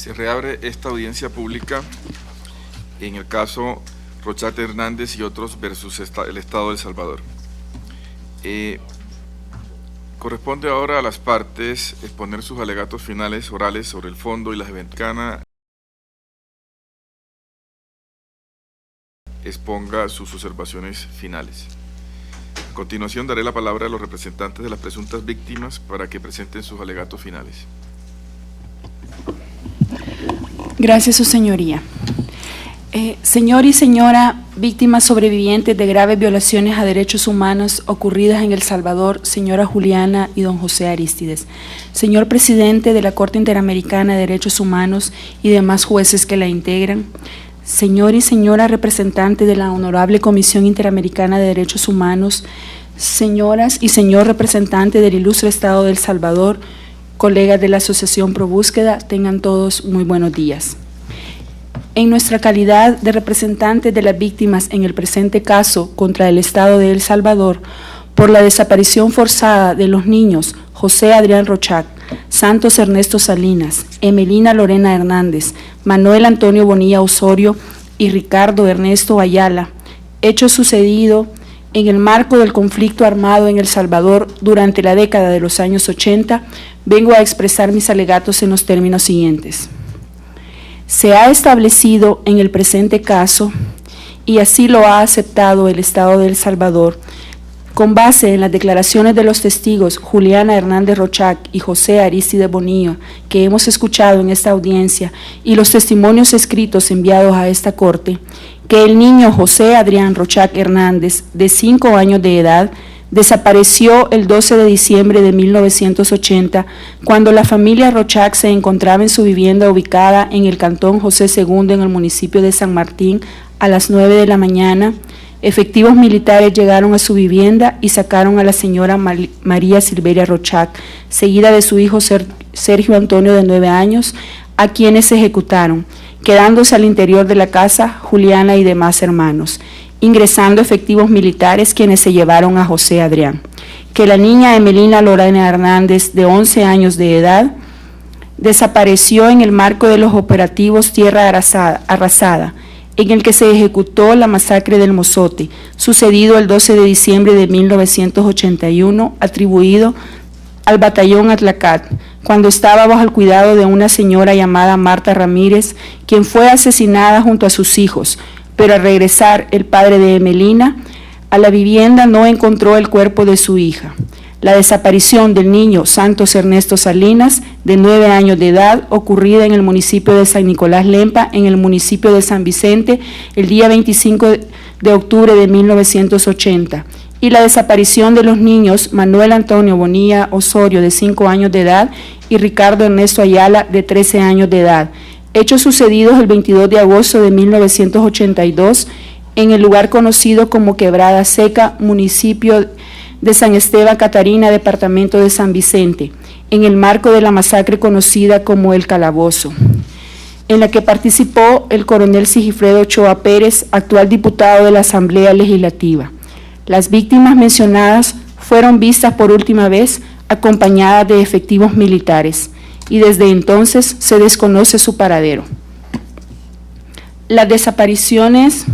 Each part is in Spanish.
Se reabre esta audiencia pública en el caso Rochat Hernández y otros versus el Estado de El Salvador. Corresponde ahora a las partes exponer sus alegatos finales orales sobre el fondo y las eventuales. Exponga sus observaciones finales. A continuación daré la palabra a los representantes de las presuntas víctimas para que presenten sus alegatos finales. Gracias, su señoría. Señor y señora víctimas sobrevivientes de graves violaciones a derechos humanos ocurridas en El Salvador, señora Juliana y don José Arístides, señor presidente de la Corte Interamericana de Derechos Humanos y demás jueces que la integran, señor y señora representante de la Honorable Comisión Interamericana de Derechos Humanos, señoras y señor representante del ilustre Estado de El Salvador, colegas de la Asociación Pro Búsqueda, tengan todos muy buenos días. En nuestra calidad de representantes de las víctimas en el presente caso contra el Estado de El Salvador por la desaparición forzada de los niños José Adrián Rochat, Santos Ernesto Salinas, Emelina Lorena Hernández, Manuel Antonio Bonilla Osorio y Ricardo Ernesto Ayala, hecho sucedido en el marco del conflicto armado en El Salvador durante la década de los años 80, vengo a expresar mis alegatos en los términos siguientes. Se ha establecido en el presente caso, y así lo ha aceptado el Estado de El Salvador, con base en las declaraciones de los testigos Juliana Hernández Rochat y José Arístides Bonilla, que hemos escuchado en esta audiencia, y los testimonios escritos enviados a esta Corte, que el niño José Adrián Rochat Hernández, de 5 años de edad, desapareció el 12 de diciembre de 1980, cuando la familia Rochat se encontraba en su vivienda ubicada en el cantón José II, en el municipio de San Martín, a las 9 de la mañana. Efectivos militares llegaron a su vivienda y sacaron a la señora María Silveria Rochat, seguida de su hijo Sergio Antonio, de 9 años, a quienes ejecutaron, quedándose al interior de la casa Juliana y demás hermanos, ingresando efectivos militares quienes se llevaron a José Adrián. Que la niña Emelina Lorena Hernández, de 11 años de edad, desapareció en el marco de los operativos Tierra Arrasada, en el que se ejecutó la masacre del Mozote, sucedido el 12 de diciembre de 1981, atribuido al batallón Atlacat, cuando estaba bajo el cuidado de una señora llamada Marta Ramírez, quien fue asesinada junto a sus hijos, pero al regresar el padre de Emelina a la vivienda no encontró el cuerpo de su hija. La desaparición del niño Santos Ernesto Salinas, de 9 años de edad, ocurrida en el municipio de San Nicolás Lempa, en el municipio de San Vicente, el día 25 de octubre de 1980. Y la desaparición de los niños Manuel Antonio Bonilla Osorio, de 5 años de edad, y Ricardo Ernesto Ayala, de 13 años de edad. Hechos sucedidos el 22 de agosto de 1982 en el lugar conocido como Quebrada Seca, municipio de San Esteban Catarina, departamento de San Vicente, en el marco de la masacre conocida como El Calabozo, en la que participó el coronel Sigifredo Ochoa Pérez, actual diputado de la Asamblea Legislativa. Las víctimas mencionadas fueron vistas por última vez acompañadas de efectivos militares, y desde entonces se desconoce su paradero. Las desapariciones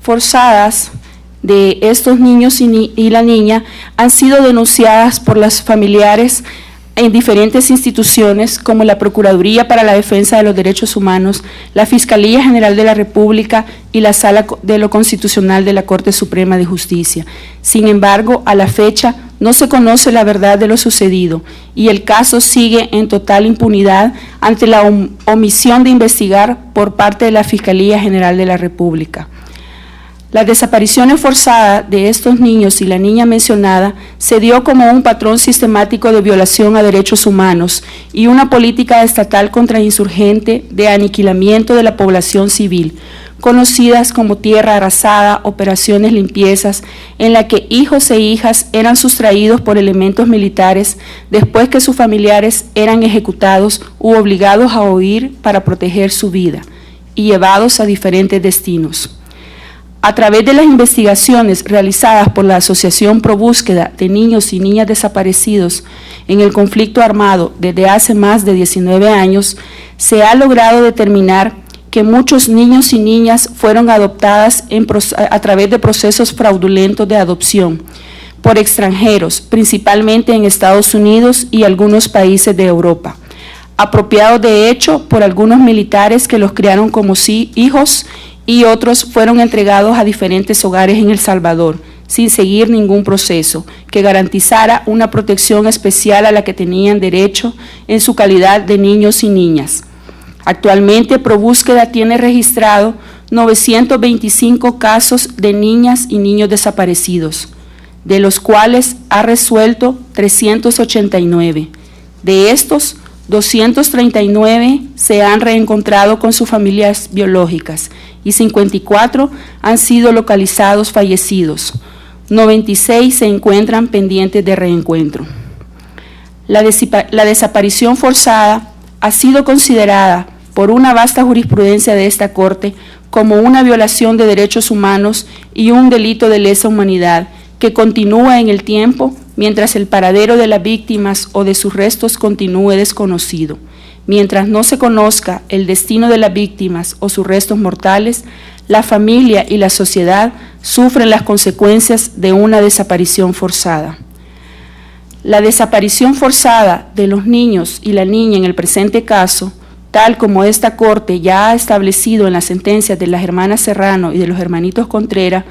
forzadas de estos niños y la niña han sido denunciadas por los familiares en diferentes instituciones como la Procuraduría para la Defensa de los Derechos Humanos, la Fiscalía General de la República y la Sala de lo Constitucional de la Corte Suprema de Justicia. Sin embargo, a la fecha no se conoce la verdad de lo sucedido y el caso sigue en total impunidad ante la omisión de investigar por parte de la Fiscalía General de la República. Las desapariciones forzadas de estos niños y la niña mencionada se dio como un patrón sistemático de violación a derechos humanos y una política estatal contrainsurgente de aniquilamiento de la población civil, conocidas como Tierra Arrasada, operaciones limpiezas, en la que hijos e hijas eran sustraídos por elementos militares después que sus familiares eran ejecutados u obligados a huir para proteger su vida y llevados a diferentes destinos. A través de las investigaciones realizadas por la Asociación Pro Búsqueda de Niños y Niñas Desaparecidos en el conflicto armado desde hace más de 19 años, se ha logrado determinar que muchos niños y niñas fueron adoptadas a través de procesos fraudulentos de adopción por extranjeros, principalmente en Estados Unidos y algunos países de Europa, apropiados de hecho por algunos militares que los criaron como hijos, y otros fueron entregados a diferentes hogares en El Salvador, sin seguir ningún proceso que garantizara una protección especial a la que tenían derecho en su calidad de niños y niñas. Actualmente, ProBúsqueda tiene registrado 925 casos de niñas y niños desaparecidos, de los cuales ha resuelto 389. De estos, 239 se han reencontrado con sus familias biológicas y 54 han sido localizados fallecidos. 96 se encuentran pendientes de reencuentro. La desaparición forzada ha sido considerada por una vasta jurisprudencia de esta Corte como una violación de derechos humanos y un delito de lesa humanidad que continúa en el tiempo mientras el paradero de las víctimas o de sus restos continúe desconocido. Mientras no se conozca el destino de las víctimas o sus restos mortales, la familia y la sociedad sufren las consecuencias de una desaparición forzada. La desaparición forzada de los niños y la niña en el presente caso, tal como esta Corte ya ha establecido en las sentencias de las hermanas Serrano y de los hermanitos Contreras,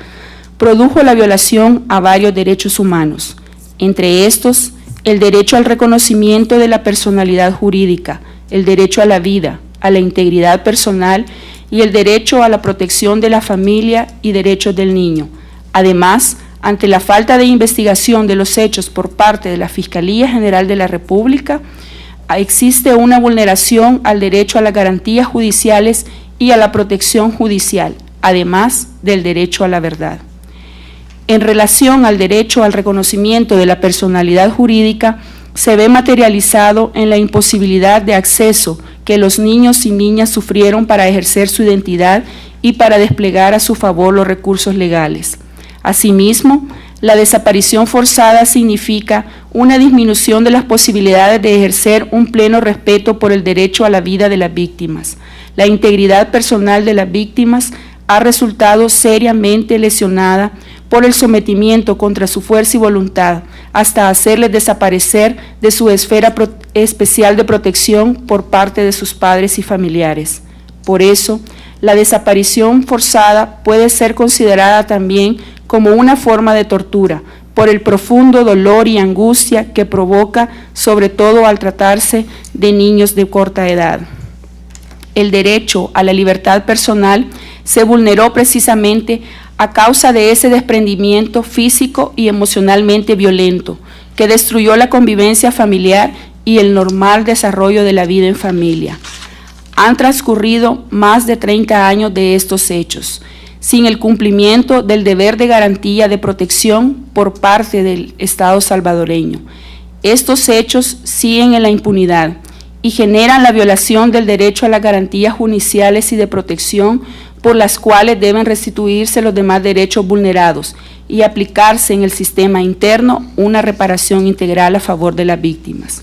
produjo la violación a varios derechos humanos, entre estos el derecho al reconocimiento de la personalidad jurídica, el derecho a la vida, a la integridad personal y el derecho a la protección de la familia y derechos del niño. Además, ante la falta de investigación de los hechos por parte de la Fiscalía General de la República, existe una vulneración al derecho a las garantías judiciales y a la protección judicial, además del derecho a la verdad. En relación al derecho al reconocimiento de la personalidad jurídica, se ve materializado en la imposibilidad de acceso que los niños y niñas sufrieron para ejercer su identidad y para desplegar a su favor los recursos legales. Asimismo, la desaparición forzada significa una disminución de las posibilidades de ejercer un pleno respeto por el derecho a la vida de las víctimas. La integridad personal de las víctimas ha resultado seriamente lesionada por el sometimiento contra su fuerza y voluntad, hasta hacerles desaparecer de su esfera especial de protección por parte de sus padres y familiares. Por eso, la desaparición forzada puede ser considerada también como una forma de tortura, por el profundo dolor y angustia que provoca, sobre todo al tratarse de niños de corta edad. El derecho a la libertad personal se vulneró precisamente a causa de ese desprendimiento físico y emocionalmente violento que destruyó la convivencia familiar y el normal desarrollo de la vida en familia. Han transcurrido más de 30 años de estos hechos, sin el cumplimiento del deber de garantía de protección por parte del Estado salvadoreño. Estos hechos siguen en la impunidad y generan la violación del derecho a las garantías judiciales y de protección por las cuales deben restituirse los demás derechos vulnerados y aplicarse en el sistema interno una reparación integral a favor de las víctimas.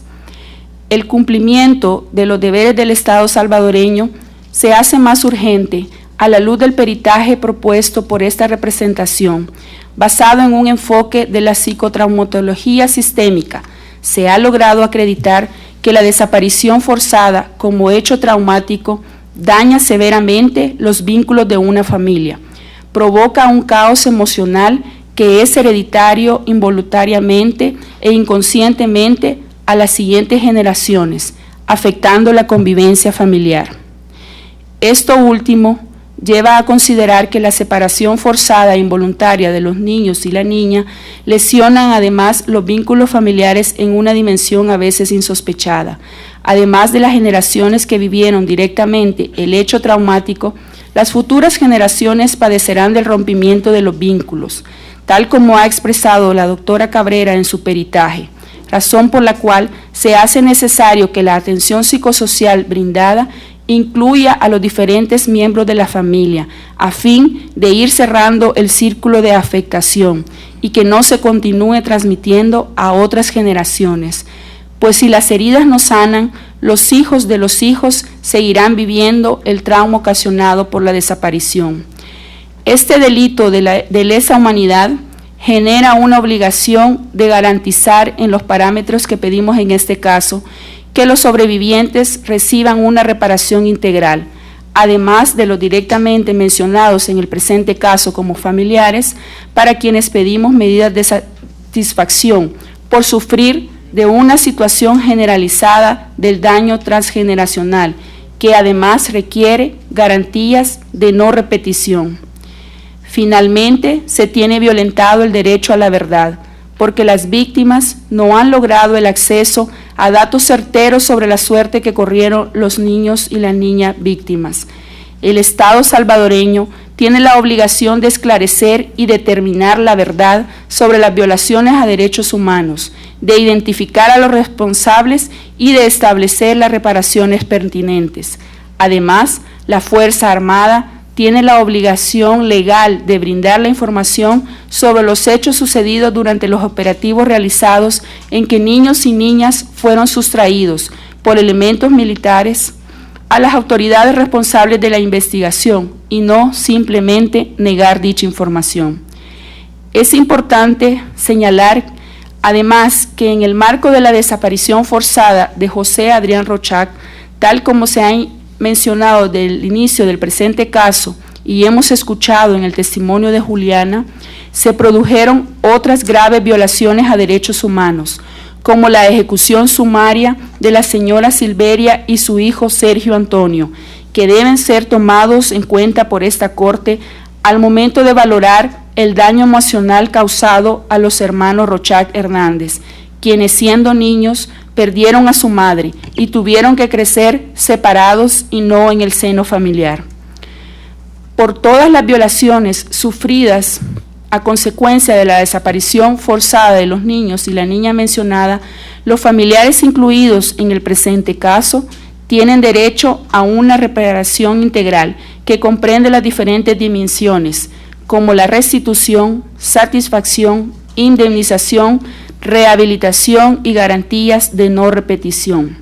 El cumplimiento de los deberes del Estado salvadoreño se hace más urgente a la luz del peritaje propuesto por esta representación, basado en un enfoque de la psicotraumatología sistémica. Se ha logrado acreditar que la desaparición forzada como hecho traumático daña severamente los vínculos de una familia, provoca un caos emocional que es hereditario involuntariamente e inconscientemente a las siguientes generaciones, afectando la convivencia familiar. Esto último lleva a considerar que la separación forzada e involuntaria de los niños y la niña lesionan además los vínculos familiares en una dimensión a veces insospechada. Además de las generaciones que vivieron directamente el hecho traumático, las futuras generaciones padecerán del rompimiento de los vínculos, tal como ha expresado la doctora Cabrera en su peritaje, razón por la cual se hace necesario que la atención psicosocial brindada incluya a los diferentes miembros de la familia, a fin de ir cerrando el círculo de afectación y que no se continúe transmitiendo a otras generaciones. Pues si las heridas no sanan, los hijos de los hijos seguirán viviendo el trauma ocasionado por la desaparición. Este delito de lesa humanidad genera una obligación de garantizar en los parámetros que pedimos en este caso que los sobrevivientes reciban una reparación integral, además de los directamente mencionados en el presente caso como familiares, para quienes pedimos medidas de satisfacción por sufrir de una situación generalizada del daño transgeneracional, que además requiere garantías de no repetición. Finalmente, se tiene violentado el derecho a la verdad, porque las víctimas no han logrado el acceso a datos certeros sobre la suerte que corrieron los niños y las niñas víctimas. El Estado salvadoreño tiene la obligación de esclarecer y determinar la verdad sobre las violaciones a derechos humanos, de identificar a los responsables y de establecer las reparaciones pertinentes. Además, la Fuerza Armada tiene la obligación legal de brindar la información sobre los hechos sucedidos durante los operativos realizados en que niños y niñas fueron sustraídos por elementos militares a las autoridades responsables de la investigación y no simplemente negar dicha información. Es importante señalar, además, que en el marco de la desaparición forzada de José Adrián Rochac, tal como se ha mencionado del inicio del presente caso y hemos escuchado en el testimonio de Juliana, se produjeron otras graves violaciones a derechos humanos, como la ejecución sumaria de la señora Silveria y su hijo Sergio Antonio, que deben ser tomados en cuenta por esta Corte al momento de valorar el daño emocional causado a los hermanos Rochac Hernández, quienes siendo niños perdieron a su madre y tuvieron que crecer separados y no en el seno familiar. Por todas las violaciones sufridas a consecuencia de la desaparición forzada de los niños y la niña mencionada, los familiares incluidos en el presente caso tienen derecho a una reparación integral que comprende las diferentes dimensiones, como la restitución, satisfacción, indemnización, rehabilitación y garantías de no repetición.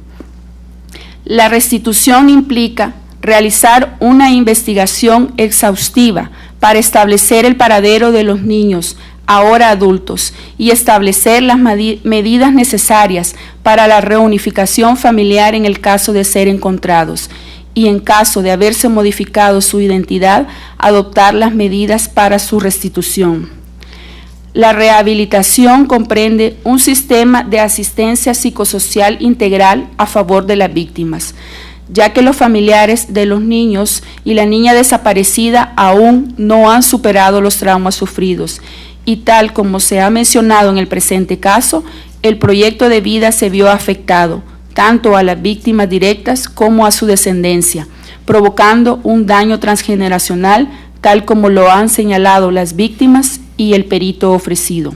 La restitución implica realizar una investigación exhaustiva para establecer el paradero de los niños, ahora adultos, y establecer las medidas necesarias para la reunificación familiar en el caso de ser encontrados, y en caso de haberse modificado su identidad, adoptar las medidas para su restitución. La rehabilitación comprende un sistema de asistencia psicosocial integral a favor de las víctimas, ya que los familiares de los niños y la niña desaparecida aún no han superado los traumas sufridos, y tal como se ha mencionado en el presente caso, el proyecto de vida se vio afectado, tanto a las víctimas directas como a su descendencia, provocando un daño transgeneracional, tal como lo han señalado las víctimas y el perito ofrecido.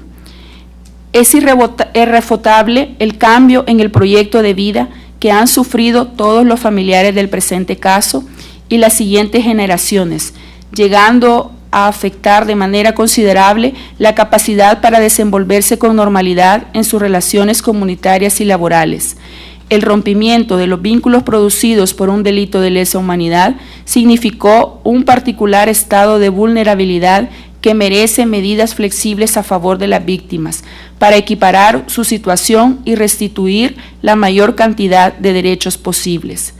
Es irrefutable el cambio en el proyecto de vida que han sufrido todos los familiares del presente caso y las siguientes generaciones, llegando a afectar de manera considerable la capacidad para desenvolverse con normalidad en sus relaciones comunitarias y laborales. El rompimiento de los vínculos producidos por un delito de lesa humanidad significó un particular estado de vulnerabilidad que merece medidas flexibles a favor de las víctimas para equiparar su situación y restituir la mayor cantidad de derechos posibles.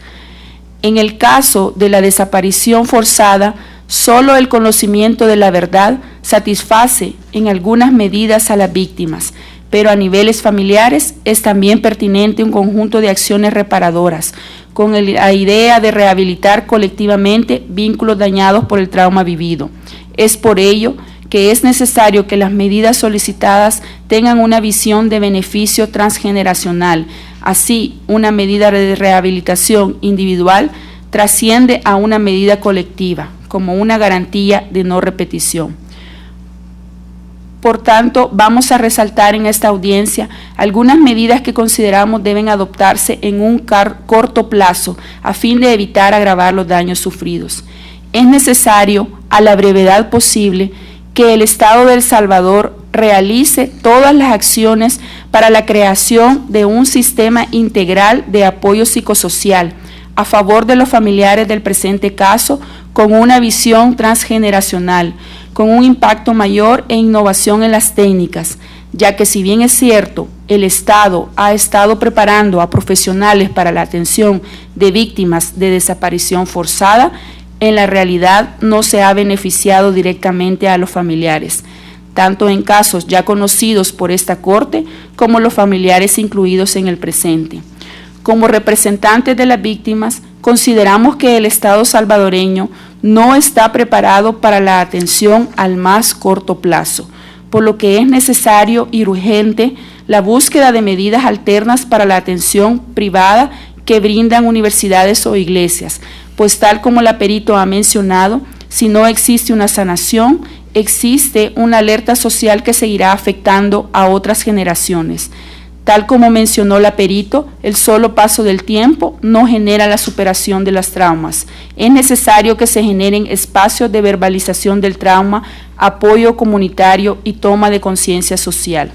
En el caso de la desaparición forzada, solo el conocimiento de la verdad satisface en algunas medidas a las víctimas, pero a niveles familiares es también pertinente un conjunto de acciones reparadoras, con la idea de rehabilitar colectivamente vínculos dañados por el trauma vivido. Es por ello que es necesario que las medidas solicitadas tengan una visión de beneficio transgeneracional. Así, una medida de rehabilitación individual trasciende a una medida colectiva, como una garantía de no repetición. Por tanto, vamos a resaltar en esta audiencia algunas medidas que consideramos deben adoptarse en un corto plazo a fin de evitar agravar los daños sufridos. Es necesario, a la brevedad posible, que el Estado de El Salvador realice todas las acciones para la creación de un sistema integral de apoyo psicosocial a favor de los familiares del presente caso, con una visión transgeneracional, con un impacto mayor e innovación en las técnicas, ya que si bien es cierto, el Estado ha estado preparando a profesionales para la atención de víctimas de desaparición forzada, en la realidad no se ha beneficiado directamente a los familiares, tanto en casos ya conocidos por esta Corte como los familiares incluidos en el presente. Como representantes de las víctimas, consideramos que el Estado salvadoreño no está preparado para la atención al más corto plazo, por lo que es necesario y urgente la búsqueda de medidas alternas para la atención privada que brindan universidades o iglesias, pues tal como la perito ha mencionado, si no existe una sanación, existe una alerta social que seguirá afectando a otras generaciones. Tal como mencionó la perito, el solo paso del tiempo no genera la superación de los traumas. Es necesario que se generen espacios de verbalización del trauma, apoyo comunitario y toma de conciencia social.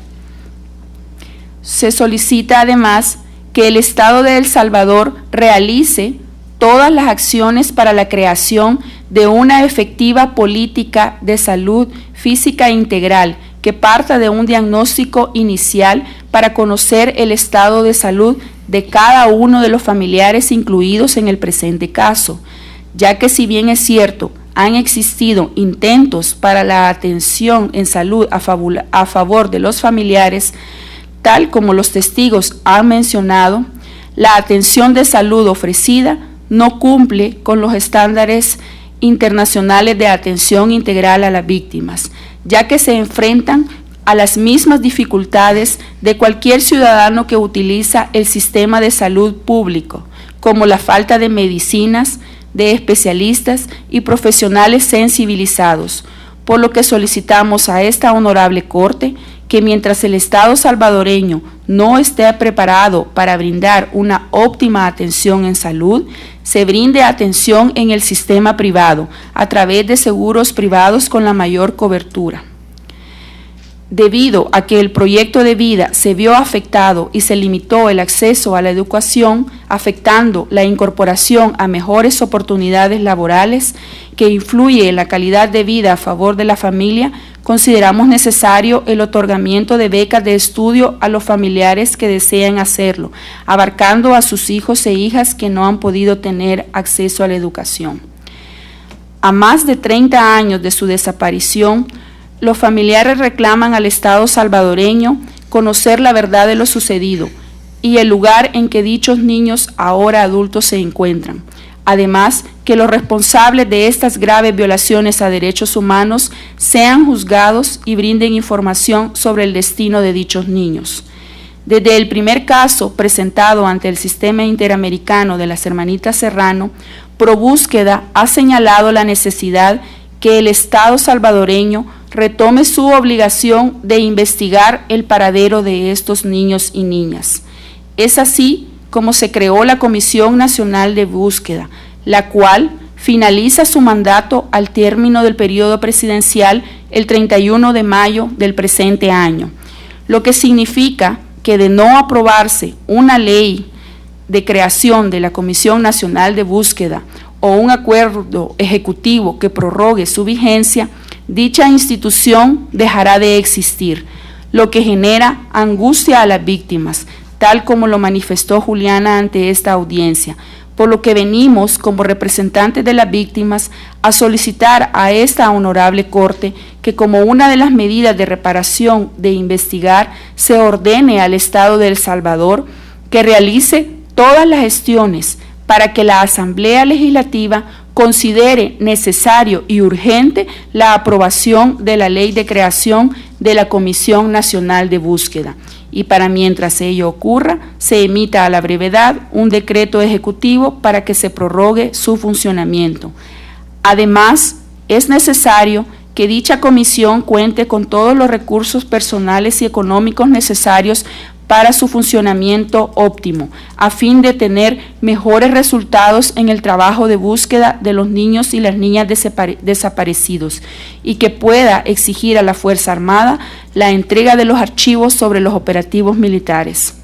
Se solicita además que el Estado de El Salvador realice todas las acciones para la creación de una efectiva política de salud física integral que parta de un diagnóstico inicial para conocer el estado de salud de cada uno de los familiares incluidos en el presente caso, ya que si bien es cierto, han existido intentos para la atención en salud a favor de los familiares, tal como los testigos han mencionado, la atención de salud ofrecida no cumple con los estándares internacionales de atención integral a las víctimas, ya que se enfrentan a las mismas dificultades de cualquier ciudadano que utiliza el sistema de salud público, como la falta de medicinas, de especialistas y profesionales sensibilizados, por lo que solicitamos a esta honorable Corte que mientras el Estado salvadoreño no esté preparado para brindar una óptima atención en salud, se brinde atención en el sistema privado a través de seguros privados con la mayor cobertura. Debido a que el proyecto de vida se vio afectado y se limitó el acceso a la educación, afectando la incorporación a mejores oportunidades laborales que influye en la calidad de vida a favor de la familia, consideramos necesario el otorgamiento de becas de estudio a los familiares que desean hacerlo, abarcando a sus hijos e hijas que no han podido tener acceso a la educación. A más de 30 años de su desaparición, los familiares reclaman al Estado salvadoreño conocer la verdad de lo sucedido y el lugar en que dichos niños, ahora adultos, se encuentran. Además, que los responsables de estas graves violaciones a derechos humanos sean juzgados y brinden información sobre el destino de dichos niños. Desde el primer caso presentado ante el Sistema Interamericano de las Hermanitas Serrano, ProBúsqueda ha señalado la necesidad que el Estado salvadoreño retome su obligación de investigar el paradero de estos niños y niñas. Es así como se creó la Comisión Nacional de Búsqueda, la cual finaliza su mandato al término del periodo presidencial el 31 de mayo del presente año, lo que significa que de no aprobarse una ley de creación de la Comisión Nacional de Búsqueda o un acuerdo ejecutivo que prorrogue su vigencia, dicha institución dejará de existir, lo que genera angustia a las víctimas, tal como lo manifestó Juliana ante esta audiencia, por lo que venimos como representantes de las víctimas a solicitar a esta honorable Corte que como una de las medidas de reparación de investigar se ordene al Estado de El Salvador que realice todas las gestiones para que la Asamblea Legislativa considere necesario y urgente la aprobación de la ley de creación de la Comisión Nacional de Búsqueda y para mientras ello ocurra, se emita a la brevedad un decreto ejecutivo para que se prorrogue su funcionamiento. Además, es necesario que dicha comisión cuente con todos los recursos personales y económicos necesarios para su funcionamiento óptimo, a fin de tener mejores resultados en el trabajo de búsqueda de los niños y las niñas desaparecidos, y que pueda exigir a la Fuerza Armada la entrega de los archivos sobre los operativos militares.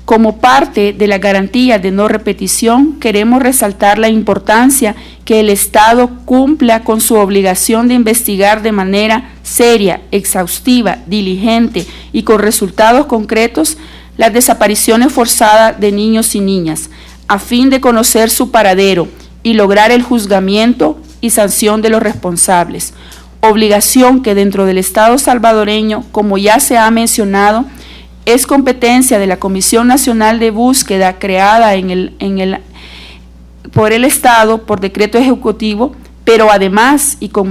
Como parte de la garantía de no repetición, queremos resaltar la importancia que el Estado cumpla con su obligación de investigar de manera seria, exhaustiva, diligente y con resultados concretos las desapariciones forzadas de niños y niñas, a fin de conocer su paradero y lograr el juzgamiento y sanción de los responsables. Obligación que dentro del Estado salvadoreño, como ya se ha mencionado, es competencia de la Comisión Nacional de Búsqueda creada por el Estado por decreto ejecutivo, pero además y con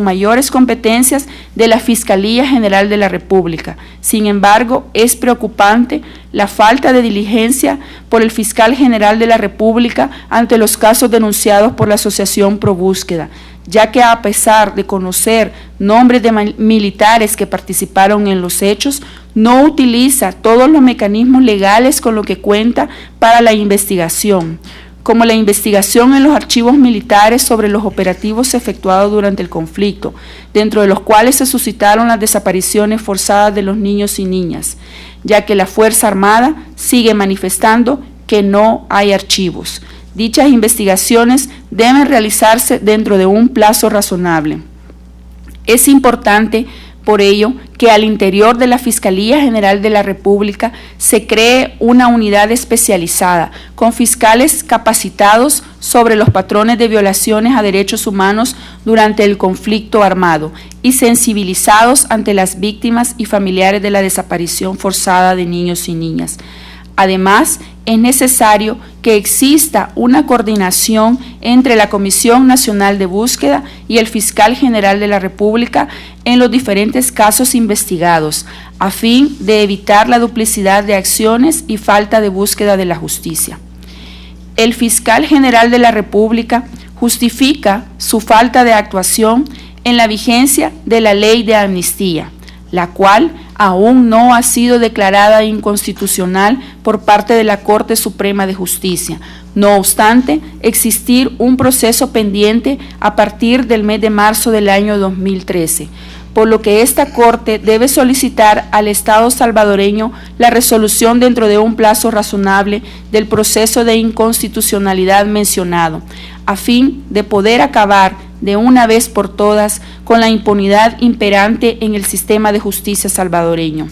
mayores competencias de la Fiscalía General de la República. Sin embargo, es preocupante la falta de diligencia por el Fiscal General de la República ante los casos denunciados por la Asociación Pro Búsqueda, ya que a pesar de conocer nombres de militares que participaron en los hechos, no utiliza todos los mecanismos legales con los que cuenta para la investigación, como la investigación en los archivos militares sobre los operativos efectuados durante el conflicto, dentro de los cuales se suscitaron las desapariciones forzadas de los niños y niñas, ya que la Fuerza Armada sigue manifestando que no hay archivos. Dichas investigaciones deben realizarse dentro de un plazo razonable. Es importante, por ello, que al interior de la Fiscalía General de la República se cree una unidad especializada con fiscales capacitados sobre los patrones de violaciones a derechos humanos durante el conflicto armado y sensibilizados ante las víctimas y familiares de la desaparición forzada de niños y niñas. Además, es necesario que exista una coordinación entre la Comisión Nacional de Búsqueda y el Fiscal General de la República en los diferentes casos investigados, a fin de evitar la duplicidad de acciones y falta de búsqueda de la justicia. El Fiscal General de la República justifica su falta de actuación en la vigencia de la Ley de Amnistía, la cual aún no ha sido declarada inconstitucional por parte de la Corte Suprema de Justicia. No obstante, existir un proceso pendiente a partir del mes de marzo del año 2013, por lo que esta Corte debe solicitar al Estado salvadoreño la resolución dentro de un plazo razonable del proceso de inconstitucionalidad mencionado, a fin de poder acabar de una vez por todas con la impunidad imperante en el sistema de justicia salvadoreño.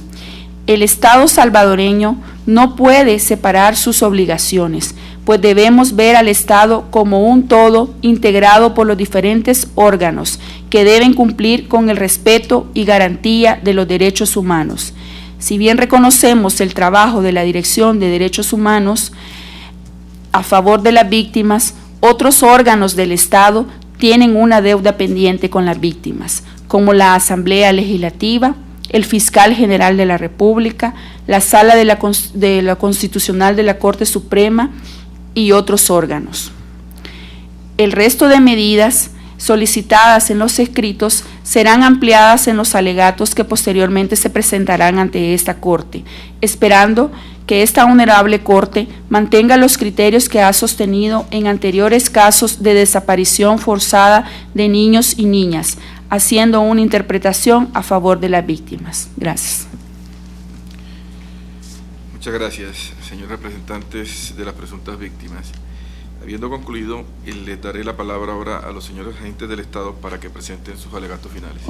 El Estado salvadoreño no puede separar sus obligaciones, pues debemos ver al Estado como un todo integrado por los diferentes órganos que deben cumplir con el respeto y garantía de los derechos humanos. Si bien reconocemos el trabajo de la Dirección de Derechos Humanos a favor de las víctimas, otros órganos del Estado tienen una deuda pendiente con las víctimas, como la Asamblea Legislativa, el Fiscal General de la República, la Sala de la Constitucional de la Corte Suprema y otros órganos. El resto de medidas solicitadas en los escritos serán ampliadas en los alegatos que posteriormente se presentarán ante esta Corte, esperando que esta honorable Corte mantenga los criterios que ha sostenido en anteriores casos de desaparición forzada de niños y niñas, haciendo una interpretación a favor de las víctimas. Gracias. Muchas gracias, señor representantes de las presuntas víctimas. Habiendo concluido, les daré la palabra ahora a los señores agentes del Estado para que presenten sus alegatos finales.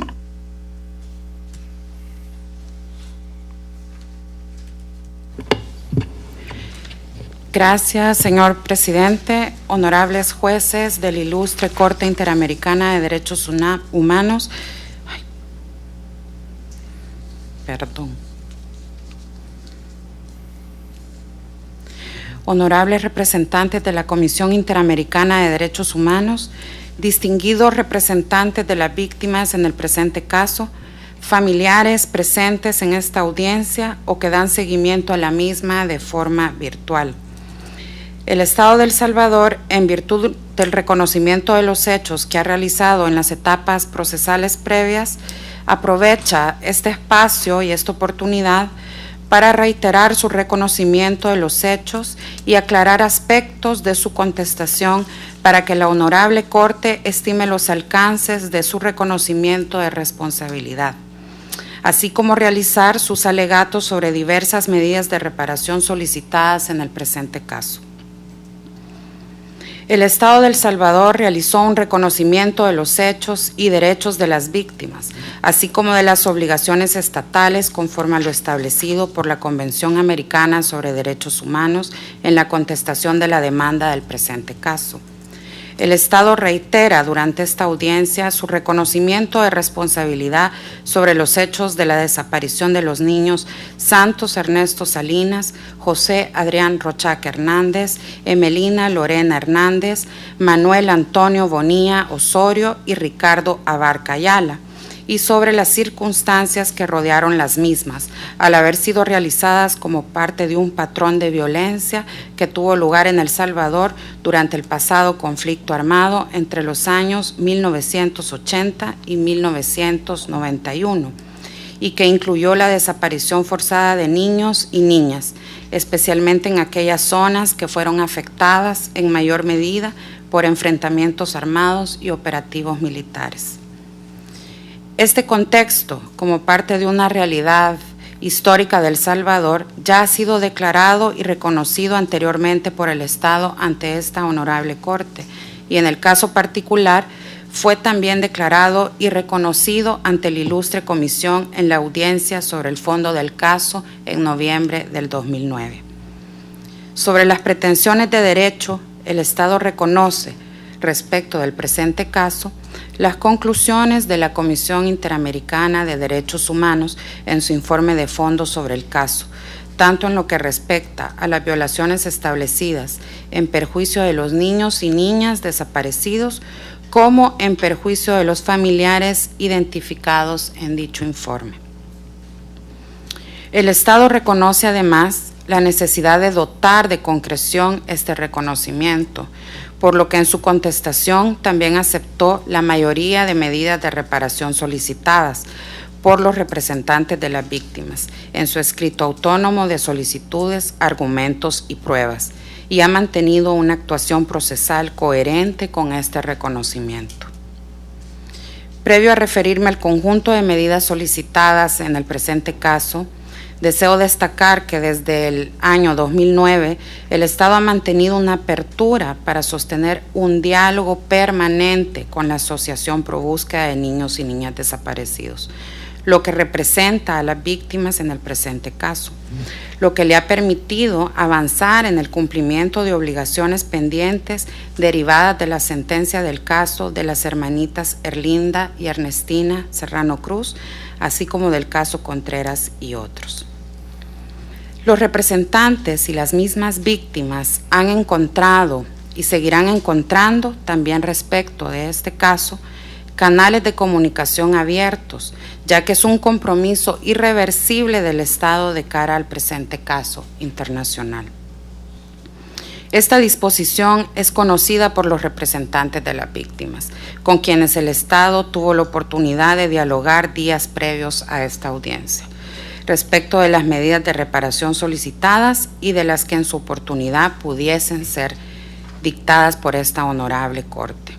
Gracias, señor presidente, honorables jueces del Ilustre Corte Interamericana de Derechos Humanos. Honorables representantes de la Comisión Interamericana de Derechos Humanos, distinguidos representantes de las víctimas en el presente caso, familiares presentes en esta audiencia o que dan seguimiento a la misma de forma virtual. El Estado de El Salvador, en virtud del reconocimiento de los hechos que ha realizado en las etapas procesales previas, aprovecha este espacio y esta oportunidad para reiterar su reconocimiento de los hechos y aclarar aspectos de su contestación para que la Honorable Corte estime los alcances de su reconocimiento de responsabilidad, así como realizar sus alegatos sobre diversas medidas de reparación solicitadas en el presente caso. El Estado de El Salvador realizó un reconocimiento de los hechos y derechos de las víctimas, así como de las obligaciones estatales conforme a lo establecido por la Convención Americana sobre Derechos Humanos en la contestación de la demanda del presente caso. El Estado reitera durante esta audiencia su reconocimiento de responsabilidad sobre los hechos de la desaparición de los niños Santos Ernesto Salinas, José Adrián Rochac Hernández, Emelina Lorena Hernández, Manuel Antonio Bonilla Osorio y Ricardo Abarca Ayala, y sobre las circunstancias que rodearon las mismas, al haber sido realizadas como parte de un patrón de violencia que tuvo lugar en El Salvador durante el pasado conflicto armado entre los años 1980 y 1991, y que incluyó la desaparición forzada de niños y niñas, especialmente en aquellas zonas que fueron afectadas en mayor medida por enfrentamientos armados y operativos militares. Este contexto, como parte de una realidad histórica de El Salvador, ya ha sido declarado y reconocido anteriormente por el Estado ante esta Honorable Corte, y en el caso particular fue también declarado y reconocido ante la Ilustre Comisión en la audiencia sobre el fondo del caso en noviembre del 2009. Sobre las pretensiones de derecho, el Estado reconoce, respecto del presente caso, las conclusiones de la Comisión Interamericana de Derechos Humanos en su informe de fondo sobre el caso, tanto en lo que respecta a las violaciones establecidas en perjuicio de los niños y niñas desaparecidos, como en perjuicio de los familiares identificados en dicho informe. El Estado reconoce además la necesidad de dotar de concreción este reconocimiento, por lo que en su contestación también aceptó la mayoría de medidas de reparación solicitadas por los representantes de las víctimas en su escrito autónomo de solicitudes, argumentos y pruebas, y ha mantenido una actuación procesal coherente con este reconocimiento. Previo a referirme al conjunto de medidas solicitadas en el presente caso, deseo destacar que desde el año 2009 el Estado ha mantenido una apertura para sostener un diálogo permanente con la Asociación Pro Búsqueda de Niños y Niñas Desaparecidos, lo que representa a las víctimas en el presente caso, lo que le ha permitido avanzar en el cumplimiento de obligaciones pendientes derivadas de la sentencia del caso de las hermanitas Erlinda y Ernestina Serrano Cruz, así como del caso Contreras y otros. Los representantes y las mismas víctimas han encontrado y seguirán encontrando también respecto de este caso canales de comunicación abiertos, ya que es un compromiso irreversible del Estado de cara al presente caso internacional. Esta disposición es conocida por los representantes de las víctimas, con quienes el Estado tuvo la oportunidad de dialogar días previos a esta audiencia, respecto de las medidas de reparación solicitadas y de las que en su oportunidad pudiesen ser dictadas por esta Honorable Corte.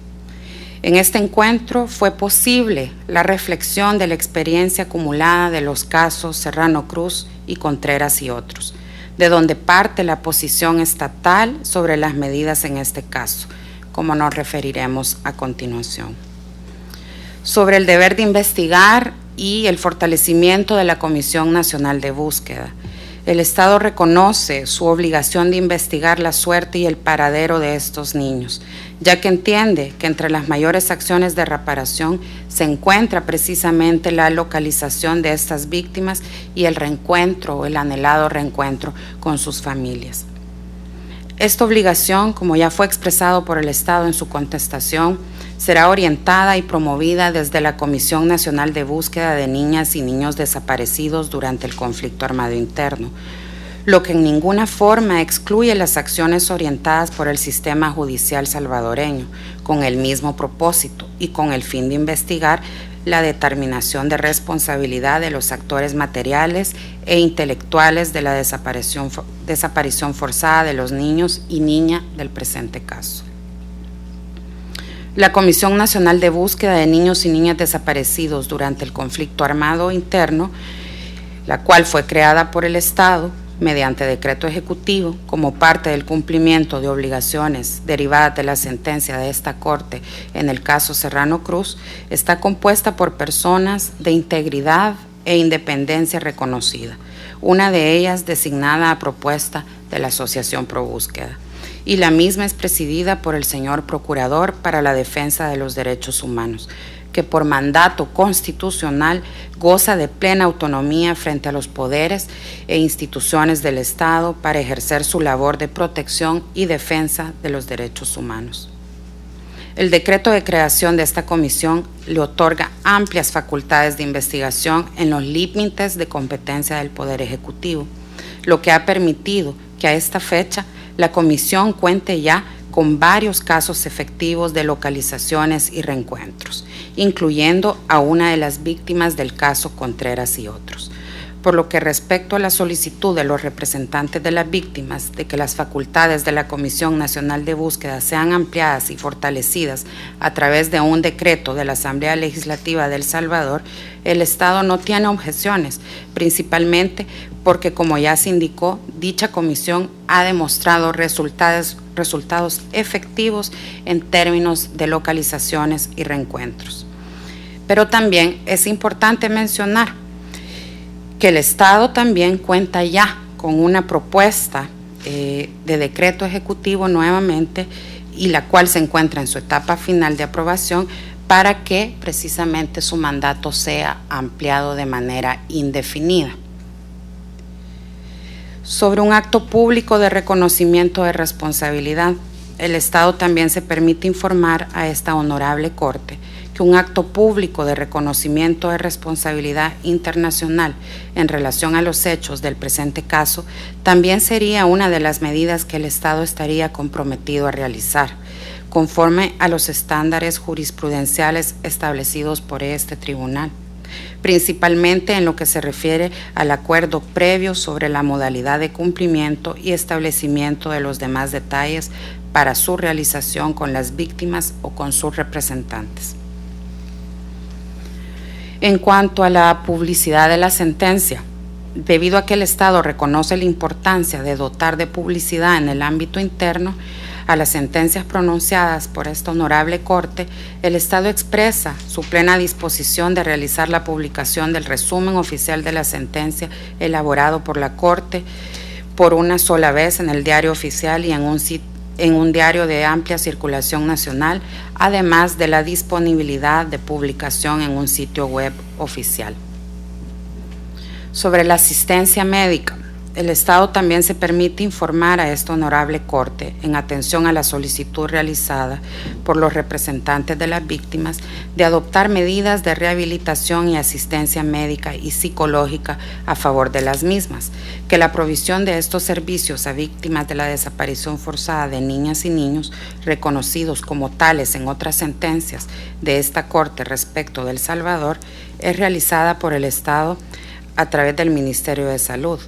En este encuentro fue posible la reflexión de la experiencia acumulada de los casos Serrano Cruz y Contreras y otros, de donde parte la posición estatal sobre las medidas en este caso, como nos referiremos a continuación. Sobre el deber de investigar y el fortalecimiento de la Comisión Nacional de Búsqueda, el Estado reconoce su obligación de investigar la suerte y el paradero de estos niños, ya que entiende que entre las mayores acciones de reparación se encuentra precisamente la localización de estas víctimas y el reencuentro o el anhelado reencuentro con sus familias. Esta obligación, como ya fue expresado por el Estado en su contestación, será orientada y promovida desde la Comisión Nacional de Búsqueda de Niñas y Niños Desaparecidos durante el conflicto armado interno, lo que en ninguna forma excluye las acciones orientadas por el sistema judicial salvadoreño, con el mismo propósito y con el fin de investigar la determinación de responsabilidad de los actores materiales e intelectuales de la desaparición forzada de los niños y niñas del presente caso. La Comisión Nacional de Búsqueda de Niños y Niñas Desaparecidos durante el conflicto armado interno, la cual fue creada por el Estado mediante decreto ejecutivo como parte del cumplimiento de obligaciones derivadas de la sentencia de esta Corte en el caso Serrano Cruz, está compuesta por personas de integridad e independencia reconocida, una de ellas designada a propuesta de la Asociación Pro Búsqueda, y la misma es presidida por el señor Procurador para la Defensa de los Derechos Humanos, que por mandato constitucional goza de plena autonomía frente a los poderes e instituciones del Estado para ejercer su labor de protección y defensa de los derechos humanos. El decreto de creación de esta comisión le otorga amplias facultades de investigación en los límites de competencia del Poder Ejecutivo, lo que ha permitido que a esta fecha la comisión cuente ya con varios casos efectivos de localizaciones y reencuentros, incluyendo a una de las víctimas del caso Contreras y otros. Por lo que respecto a la solicitud de los representantes de las víctimas de que las facultades de la Comisión Nacional de Búsqueda sean ampliadas y fortalecidas a través de un decreto de la Asamblea Legislativa de El Salvador, el Estado no tiene objeciones, principalmente porque, como ya se indicó, dicha comisión ha demostrado resultados efectivos en términos de localizaciones y reencuentros. Pero también es importante mencionar que el Estado también cuenta ya con una propuesta de decreto ejecutivo nuevamente, y la cual se encuentra en su etapa final de aprobación para que precisamente su mandato sea ampliado de manera indefinida. Sobre un acto público de reconocimiento de responsabilidad, el Estado también se permite informar a esta honorable Corte que un acto público de reconocimiento de responsabilidad internacional en relación a los hechos del presente caso también sería una de las medidas que el Estado estaría comprometido a realizar, conforme a los estándares jurisprudenciales establecidos por este tribunal, principalmente en lo que se refiere al acuerdo previo sobre la modalidad de cumplimiento y establecimiento de los demás detalles para su realización con las víctimas o con sus representantes. En cuanto a la publicidad de la sentencia, debido a que el Estado reconoce la importancia de dotar de publicidad en el ámbito interno a las sentencias pronunciadas por esta honorable Corte, el Estado expresa su plena disposición de realizar la publicación del resumen oficial de la sentencia elaborado por la Corte por una sola vez en el diario oficial y en un diario de amplia circulación nacional, además de la disponibilidad de publicación en un sitio web oficial. Sobre la asistencia médica, el Estado también se permite informar a esta honorable Corte, en atención a la solicitud realizada por los representantes de las víctimas, de adoptar medidas de rehabilitación y asistencia médica y psicológica a favor de las mismas, que la provisión de estos servicios a víctimas de la desaparición forzada de niñas y niños, reconocidos como tales en otras sentencias de esta Corte respecto de El Salvador, es realizada por el Estado a través del Ministerio de Salud,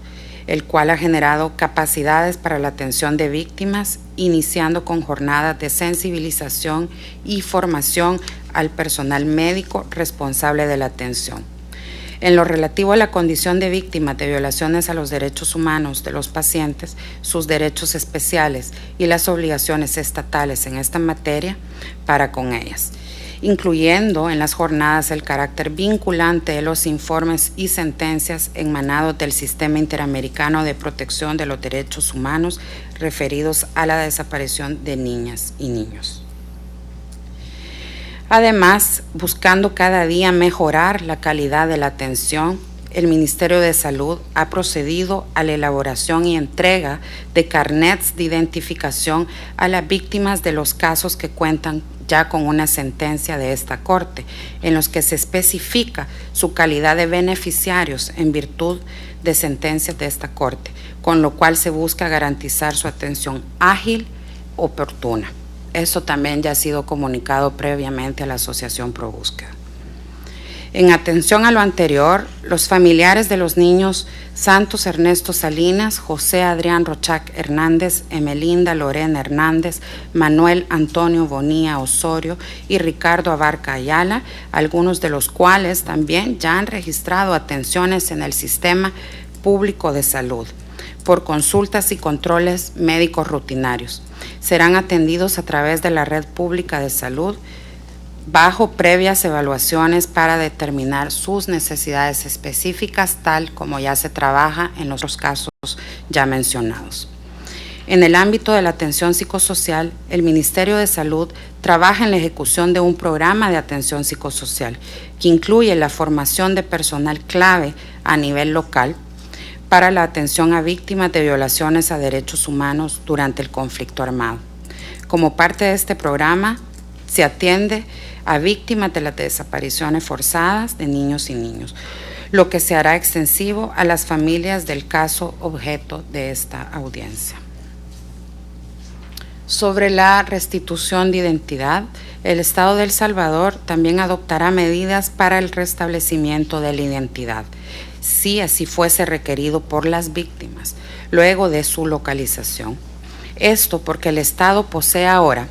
el cual ha generado capacidades para la atención de víctimas, iniciando con jornadas de sensibilización y formación al personal médico responsable de la atención. En lo relativo a la condición de víctimas de violaciones a los derechos humanos de los pacientes, sus derechos especiales y las obligaciones estatales en esta materia para con ellas, incluyendo en las jornadas el carácter vinculante de los informes y sentencias emanados del Sistema Interamericano de Protección de los Derechos Humanos referidos a la desaparición de niñas y niños. Además, buscando cada día mejorar la calidad de la atención, el Ministerio de Salud ha procedido a la elaboración y entrega de carnets de identificación a las víctimas de los casos que cuentan ya con una sentencia de esta Corte, en los que se especifica su calidad de beneficiarios en virtud de sentencias de esta Corte, con lo cual se busca garantizar su atención ágil, oportuna. Eso también ya ha sido comunicado previamente a la Asociación Pro Búsqueda. En atención a lo anterior, los familiares de los niños Santos Ernesto Salinas, José Adrián Rochac Hernández, Emelinda Lorena Hernández, Manuel Antonio Bonilla Osorio y Ricardo Abarca Ayala, algunos de los cuales también ya han registrado atenciones en el Sistema Público de Salud por consultas y controles médicos rutinarios. Serán atendidos a través de la Red Pública de Salud bajo previas evaluaciones para determinar sus necesidades específicas, tal como ya se trabaja en los otros casos ya mencionados. En el ámbito de la atención psicosocial, el Ministerio de Salud trabaja en la ejecución de un programa de atención psicosocial que incluye la formación de personal clave a nivel local para la atención a víctimas de violaciones a derechos humanos durante el conflicto armado. Como parte de este programa, se atiende a víctimas de las desapariciones forzadas de niños y niños, lo que se hará extensivo a las familias del caso objeto de esta audiencia. Sobre la restitución de identidad, el Estado de El Salvador también adoptará medidas para el restablecimiento de la identidad, si así fuese requerido por las víctimas, luego de su localización. Esto porque el Estado posee ahora,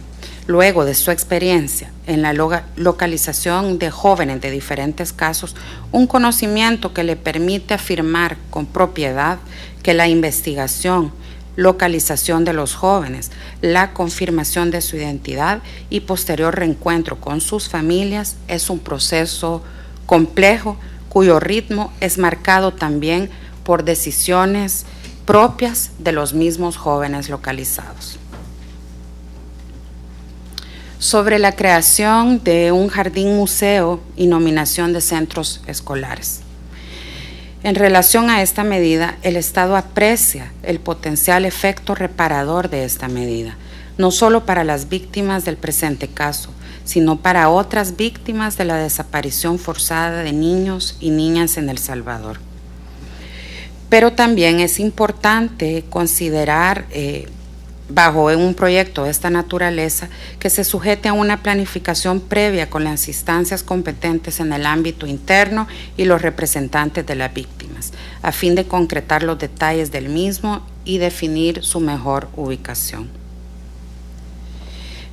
luego de su experiencia en la localización de jóvenes de diferentes casos, un conocimiento que le permite afirmar con propiedad que la investigación, localización de los jóvenes, la confirmación de su identidad y posterior reencuentro con sus familias es un proceso complejo cuyo ritmo es marcado también por decisiones propias de los mismos jóvenes localizados. Sobre la creación de un jardín museo y nominación de centros escolares. En relación a esta medida, el Estado aprecia el potencial efecto reparador de esta medida, no solo para las víctimas del presente caso, sino para otras víctimas de la desaparición forzada de niños y niñas en El Salvador. Pero también es importante considerar bajo un proyecto de esta naturaleza, que se sujete a una planificación previa con las instancias competentes en el ámbito interno y los representantes de las víctimas, a fin de concretar los detalles del mismo y definir su mejor ubicación.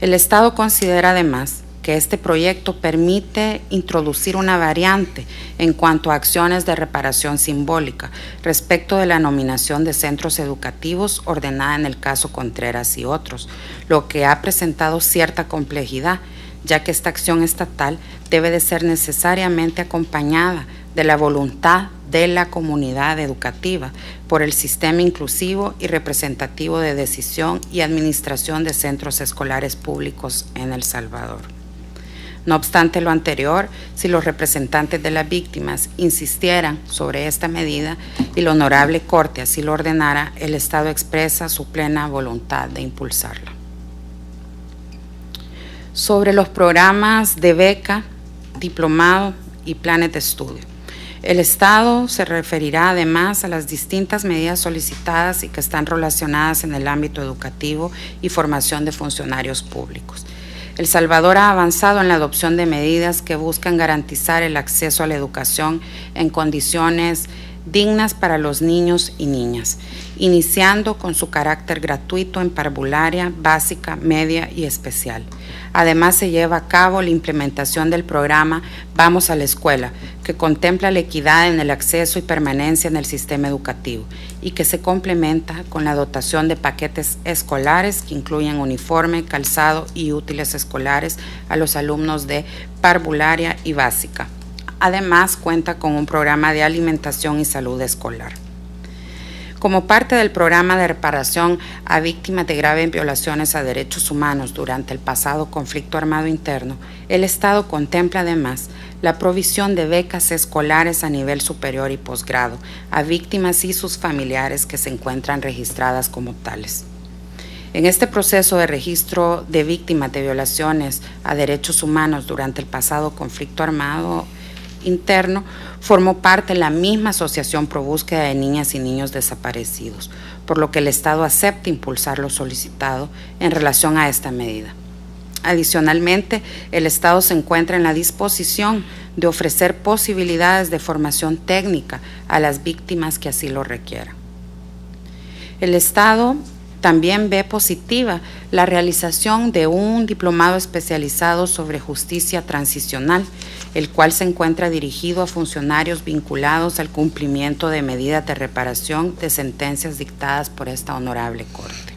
El Estado considera además que este proyecto permite introducir una variante en cuanto a acciones de reparación simbólica respecto de la nominación de centros educativos ordenada en el caso Contreras y otros, lo que ha presentado cierta complejidad, ya que esta acción estatal debe de ser necesariamente acompañada de la voluntad de la comunidad educativa por el sistema inclusivo y representativo de decisión y administración de centros escolares públicos en El Salvador. No obstante lo anterior, si los representantes de las víctimas insistieran sobre esta medida y la Honorable Corte así lo ordenara, el Estado expresa su plena voluntad de impulsarla. Sobre los programas de beca, diplomado y planes de estudio. El Estado se referirá además a las distintas medidas solicitadas y que están relacionadas en el ámbito educativo y formación de funcionarios públicos. El Salvador ha avanzado en la adopción de medidas que buscan garantizar el acceso a la educación en condiciones dignas para los niños y niñas, iniciando con su carácter gratuito en parvularia, básica, media y especial. Además, se lleva a cabo la implementación del programa Vamos a la Escuela, que contempla la equidad en el acceso y permanencia en el sistema educativo y que se complementa con la dotación de paquetes escolares que incluyen uniforme, calzado y útiles escolares a los alumnos de parvularia y básica. Además, cuenta con un programa de alimentación y salud escolar. Como parte del programa de reparación a víctimas de graves violaciones a derechos humanos durante el pasado conflicto armado interno, el Estado contempla además la provisión de becas escolares a nivel superior y posgrado a víctimas y sus familiares que se encuentran registradas como tales. En este proceso de registro de víctimas de violaciones a derechos humanos durante el pasado conflicto armado interno, formó parte de la misma Asociación Pro Búsqueda de Niñas y Niños Desaparecidos, por lo que el Estado acepta impulsar lo solicitado en relación a esta medida. Adicionalmente, el Estado se encuentra en la disposición de ofrecer posibilidades de formación técnica a las víctimas que así lo requieran. El Estado también ve positiva la realización de un diplomado especializado sobre justicia transicional, el cual se encuentra dirigido a funcionarios vinculados al cumplimiento de medidas de reparación de sentencias dictadas por esta honorable Corte.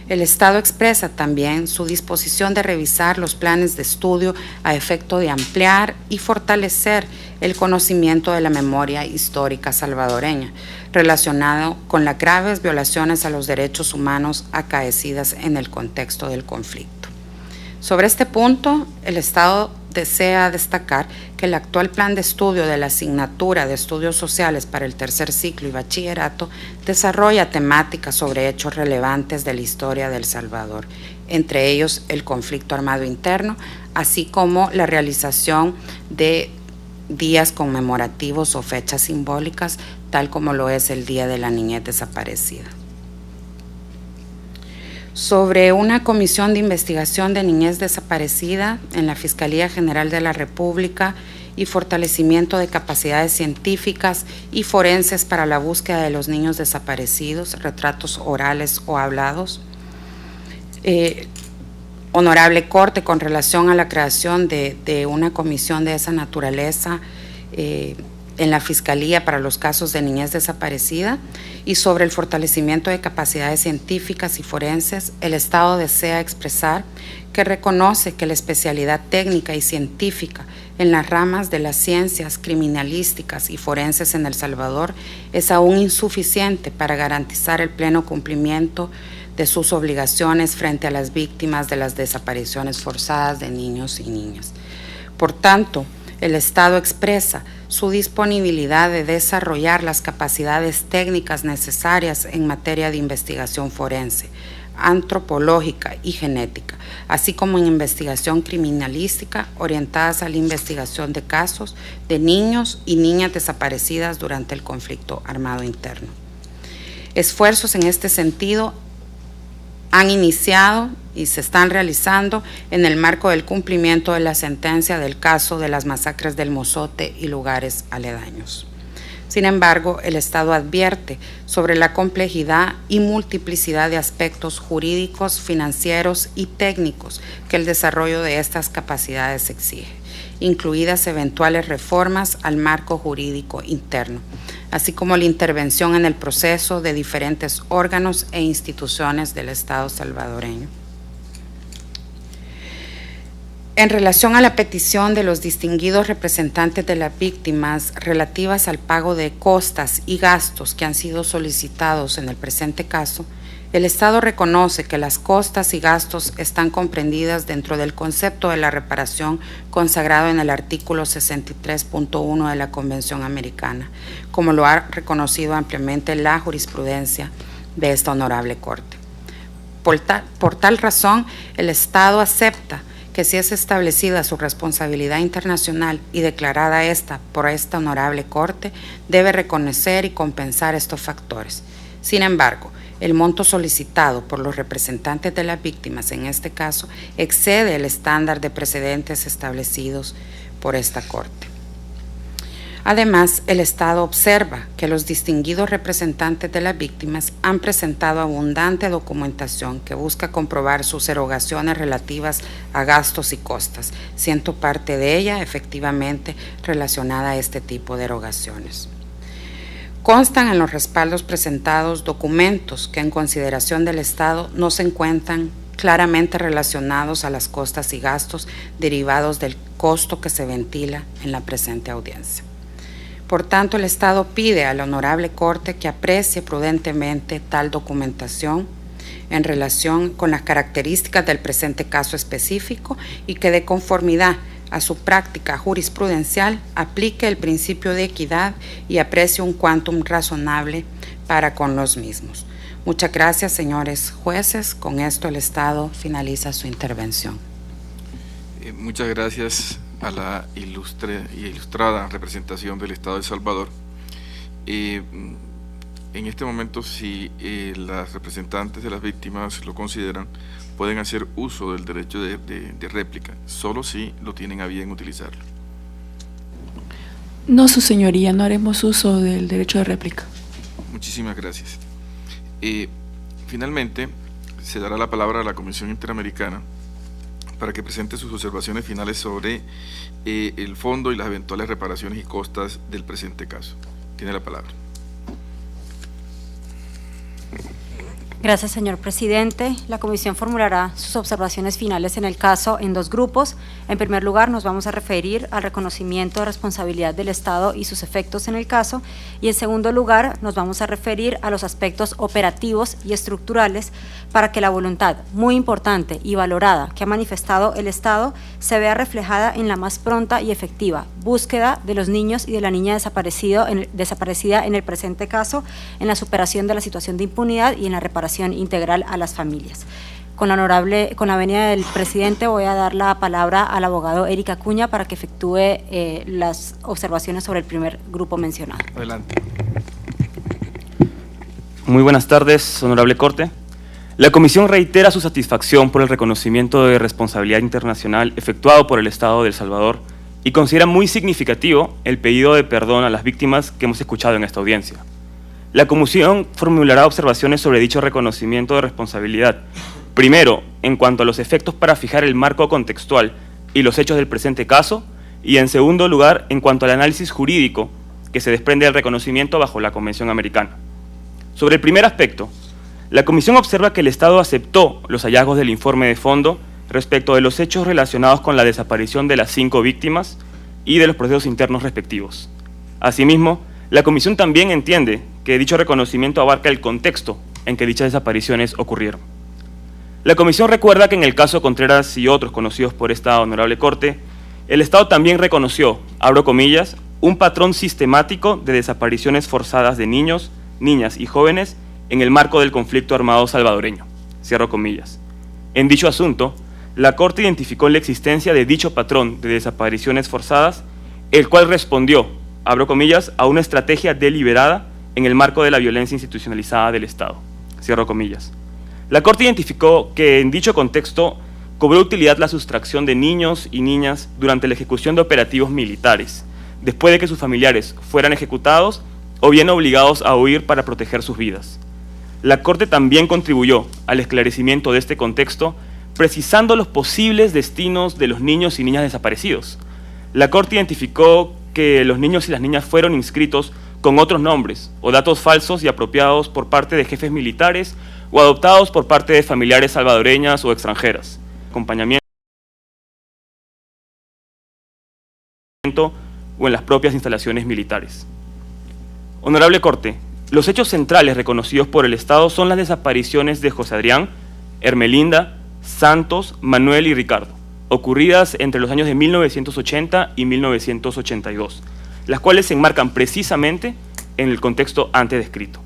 El Estado expresa también su disposición de revisar los planes de estudio a efecto de ampliar y fortalecer el conocimiento de la memoria histórica salvadoreña relacionado con las graves violaciones a los derechos humanos acaecidas en el contexto del conflicto. Sobre este punto, el Estado desea destacar que el actual plan de estudio de la asignatura de estudios sociales para el tercer ciclo y bachillerato desarrolla temáticas sobre hechos relevantes de la historia de El Salvador, entre ellos el conflicto armado interno, así como la realización de días conmemorativos o fechas simbólicas, tal como lo es el Día de la Niñez Desaparecida. Sobre una comisión de investigación de niñez desaparecida en la Fiscalía General de la República y fortalecimiento de capacidades científicas y forenses para la búsqueda de los niños desaparecidos, retratos orales o hablados. Honorable Corte, con relación a la creación de una comisión de esa naturaleza en la Fiscalía para los casos de niñez desaparecida y sobre el fortalecimiento de capacidades científicas y forenses, el Estado desea expresar que reconoce que la especialidad técnica y científica en las ramas de las ciencias criminalísticas y forenses en El Salvador es aún insuficiente para garantizar el pleno cumplimiento de sus obligaciones frente a las víctimas de las desapariciones forzadas de niños y niñas. Por tanto, el Estado expresa su disponibilidad de desarrollar las capacidades técnicas necesarias en materia de investigación forense, antropológica y genética, así como en investigación criminalística orientadas a la investigación de casos de niños y niñas desaparecidas durante el conflicto armado interno. Esfuerzos en este sentido han iniciado y se están realizando en el marco del cumplimiento de la sentencia del caso de las masacres del Mozote y lugares aledaños. Sin embargo, el Estado advierte sobre la complejidad y multiplicidad de aspectos jurídicos, financieros y técnicos que el desarrollo de estas capacidades exige, incluidas eventuales reformas al marco jurídico interno, así como la intervención en el proceso de diferentes órganos e instituciones del Estado salvadoreño. En relación a la petición de los distinguidos representantes de las víctimas relativas al pago de costas y gastos que han sido solicitados en el presente caso, el Estado reconoce que las costas y gastos están comprendidas dentro del concepto de la reparación consagrado en el artículo 63.1 de la Convención Americana, como lo ha reconocido ampliamente la jurisprudencia de esta honorable Corte. Por tal razón, el Estado acepta que si es establecida su responsabilidad internacional y declarada esta por esta honorable Corte, debe reconocer y compensar estos factores. Sin embargo, el monto solicitado por los representantes de las víctimas en este caso excede el estándar de precedentes establecidos por esta Corte. Además, el Estado observa que los distinguidos representantes de las víctimas han presentado abundante documentación que busca comprobar sus erogaciones relativas a gastos y costas, siendo parte de ella efectivamente relacionada a este tipo de erogaciones. Constan en los respaldos presentados documentos que en consideración del Estado no se encuentran claramente relacionados a las costas y gastos derivados del costo que se ventila en la presente audiencia. Por tanto, el Estado pide a la Honorable Corte que aprecie prudentemente tal documentación en relación con las características del presente caso específico y que de conformidad a su práctica jurisprudencial aplique el principio de equidad y aprecie un quantum razonable para con los mismos. Muchas gracias, señores jueces. Con esto el Estado finaliza su intervención. Muchas gracias a la ilustre y ilustrada representación del Estado de El Salvador. En este momento, si las representantes de las víctimas lo consideran, pueden hacer uso del derecho de réplica, solo si lo tienen a bien utilizarlo. No, su señoría, no haremos uso del derecho de réplica. Muchísimas gracias. Finalmente, se dará la palabra a la Comisión Interamericana para que presente sus observaciones finales sobre el fondo y las eventuales reparaciones y costas del presente caso. Tiene la palabra. Gracias, señor presidente. La comisión formulará sus observaciones finales en el caso en dos grupos. En primer lugar, nos vamos a referir al reconocimiento de responsabilidad del Estado y sus efectos en el caso, y en segundo lugar, nos vamos a referir a los aspectos operativos y estructurales para que la voluntad muy importante y valorada que ha manifestado el Estado se vea reflejada en la más pronta y efectiva búsqueda de los niños y de la niña desaparecida en el presente caso, en la superación de la situación de impunidad y en la reparación integral a las familias. Con la venia del presidente, voy a dar la palabra al abogado Eric Acuña para que efectúe las observaciones sobre el primer grupo mencionado. Adelante. Muy buenas tardes, honorable Corte. La Comisión reitera su satisfacción por el reconocimiento de responsabilidad internacional efectuado por el Estado de El Salvador y considera muy significativo el pedido de perdón a las víctimas que hemos escuchado en esta audiencia. La Comisión formulará observaciones sobre dicho reconocimiento de responsabilidad. Primero, en cuanto a los efectos para fijar el marco contextual y los hechos del presente caso, y en segundo lugar, en cuanto al análisis jurídico que se desprende del reconocimiento bajo la Convención Americana. Sobre el primer aspecto, la Comisión observa que el Estado aceptó los hallazgos del informe de fondo respecto de los hechos relacionados con la desaparición de las 5 víctimas y de los procesos internos respectivos. Asimismo, la Comisión también entiende que dicho reconocimiento abarca el contexto en que dichas desapariciones ocurrieron. La Comisión recuerda que en el caso Contreras y otros conocidos por esta honorable Corte, el Estado también reconoció, abro comillas, un patrón sistemático de desapariciones forzadas de niños, niñas y jóvenes en el marco del conflicto armado salvadoreño, cierro comillas. En dicho asunto, la Corte identificó la existencia de dicho patrón de desapariciones forzadas, el cual respondió, abro comillas, a una estrategia deliberada en el marco de la violencia institucionalizada del Estado, cierro comillas. La Corte identificó que en dicho contexto cobró utilidad la sustracción de niños y niñas durante la ejecución de operativos militares, después de que sus familiares fueran ejecutados o bien obligados a huir para proteger sus vidas. La Corte también contribuyó al esclarecimiento de este contexto, precisando los posibles destinos de los niños y niñas desaparecidos. La Corte identificó que los niños y las niñas fueron inscritos con otros nombres o datos falsos y apropiados por parte de jefes militares o adoptados por parte de familiares salvadoreñas o extranjeras, acompañamiento o en las propias instalaciones militares. Honorable Corte, los hechos centrales reconocidos por el Estado son las desapariciones de José Adrián, Hermelinda, Santos, Manuel y Ricardo, ocurridas entre los años de 1980 y 1982, las cuales se enmarcan precisamente en el contexto antes descrito.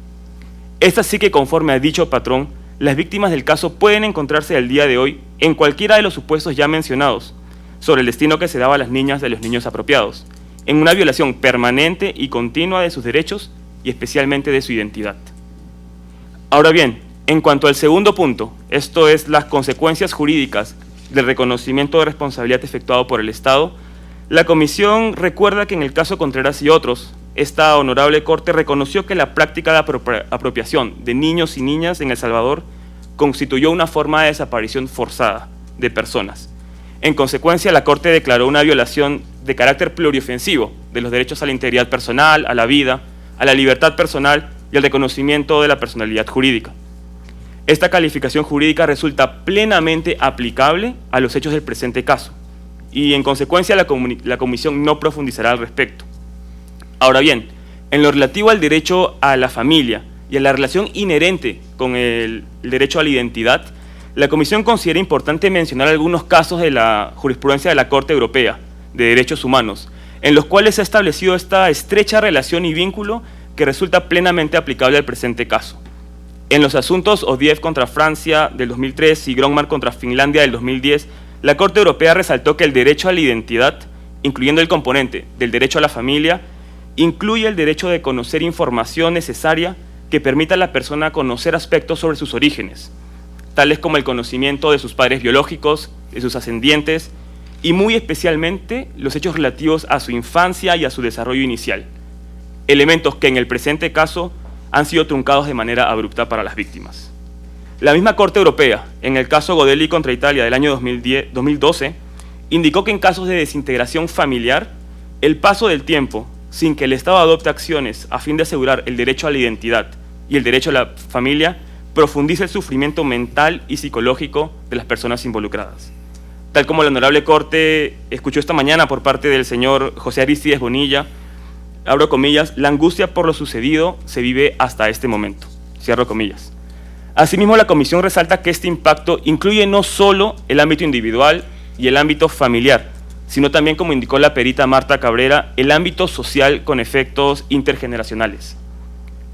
Es así que, conforme a dicho patrón, las víctimas del caso pueden encontrarse al día de hoy en cualquiera de los supuestos ya mencionados sobre el destino que se daba a las niñas de los niños apropiados, en una violación permanente y continua de sus derechos y especialmente de su identidad. Ahora bien, en cuanto al segundo punto, esto es las consecuencias jurídicas del reconocimiento de responsabilidad efectuado por el Estado, la Comisión recuerda que en el caso Contreras y otros, esta honorable Corte reconoció que la práctica de apropiación de niños y niñas en El Salvador constituyó una forma de desaparición forzada de personas. En consecuencia, la Corte declaró una violación de carácter pluriofensivo de los derechos a la integridad personal, a la vida, a la libertad personal y al reconocimiento de la personalidad jurídica. Esta calificación jurídica resulta plenamente aplicable a los hechos del presente caso y, en consecuencia, la Comisión no profundizará al respecto. Ahora bien, en lo relativo al derecho a la familia y a la relación inherente con el derecho a la identidad, la Comisión considera importante mencionar algunos casos de la jurisprudencia de la Corte Europea de Derechos Humanos, en los cuales se ha establecido esta estrecha relación y vínculo que resulta plenamente aplicable al presente caso. En los asuntos Odiev contra Francia del 2003 y Grönmark contra Finlandia del 2010, la Corte Europea resaltó que el derecho a la identidad, incluyendo el componente del derecho a la familia, incluye el derecho de conocer información necesaria que permita a la persona conocer aspectos sobre sus orígenes, tales como el conocimiento de sus padres biológicos, de sus ascendientes, y muy especialmente los hechos relativos a su infancia y a su desarrollo inicial, elementos que en el presente caso han sido truncados de manera abrupta para las víctimas. La misma Corte Europea, en el caso Godelli contra Italia del año 2012, indicó que en casos de desintegración familiar, el paso del tiempo sin que el Estado adopte acciones a fin de asegurar el derecho a la identidad y el derecho a la familia, profundiza el sufrimiento mental y psicológico de las personas involucradas. Tal como la Honorable Corte escuchó esta mañana por parte del señor José Aristides Bonilla, abro comillas, la angustia por lo sucedido se vive hasta este momento, cierro comillas. Asimismo, la Comisión resalta que este impacto incluye no solo el ámbito individual y el ámbito familiar, sino también, como indicó la perita Marta Cabrera, el ámbito social con efectos intergeneracionales.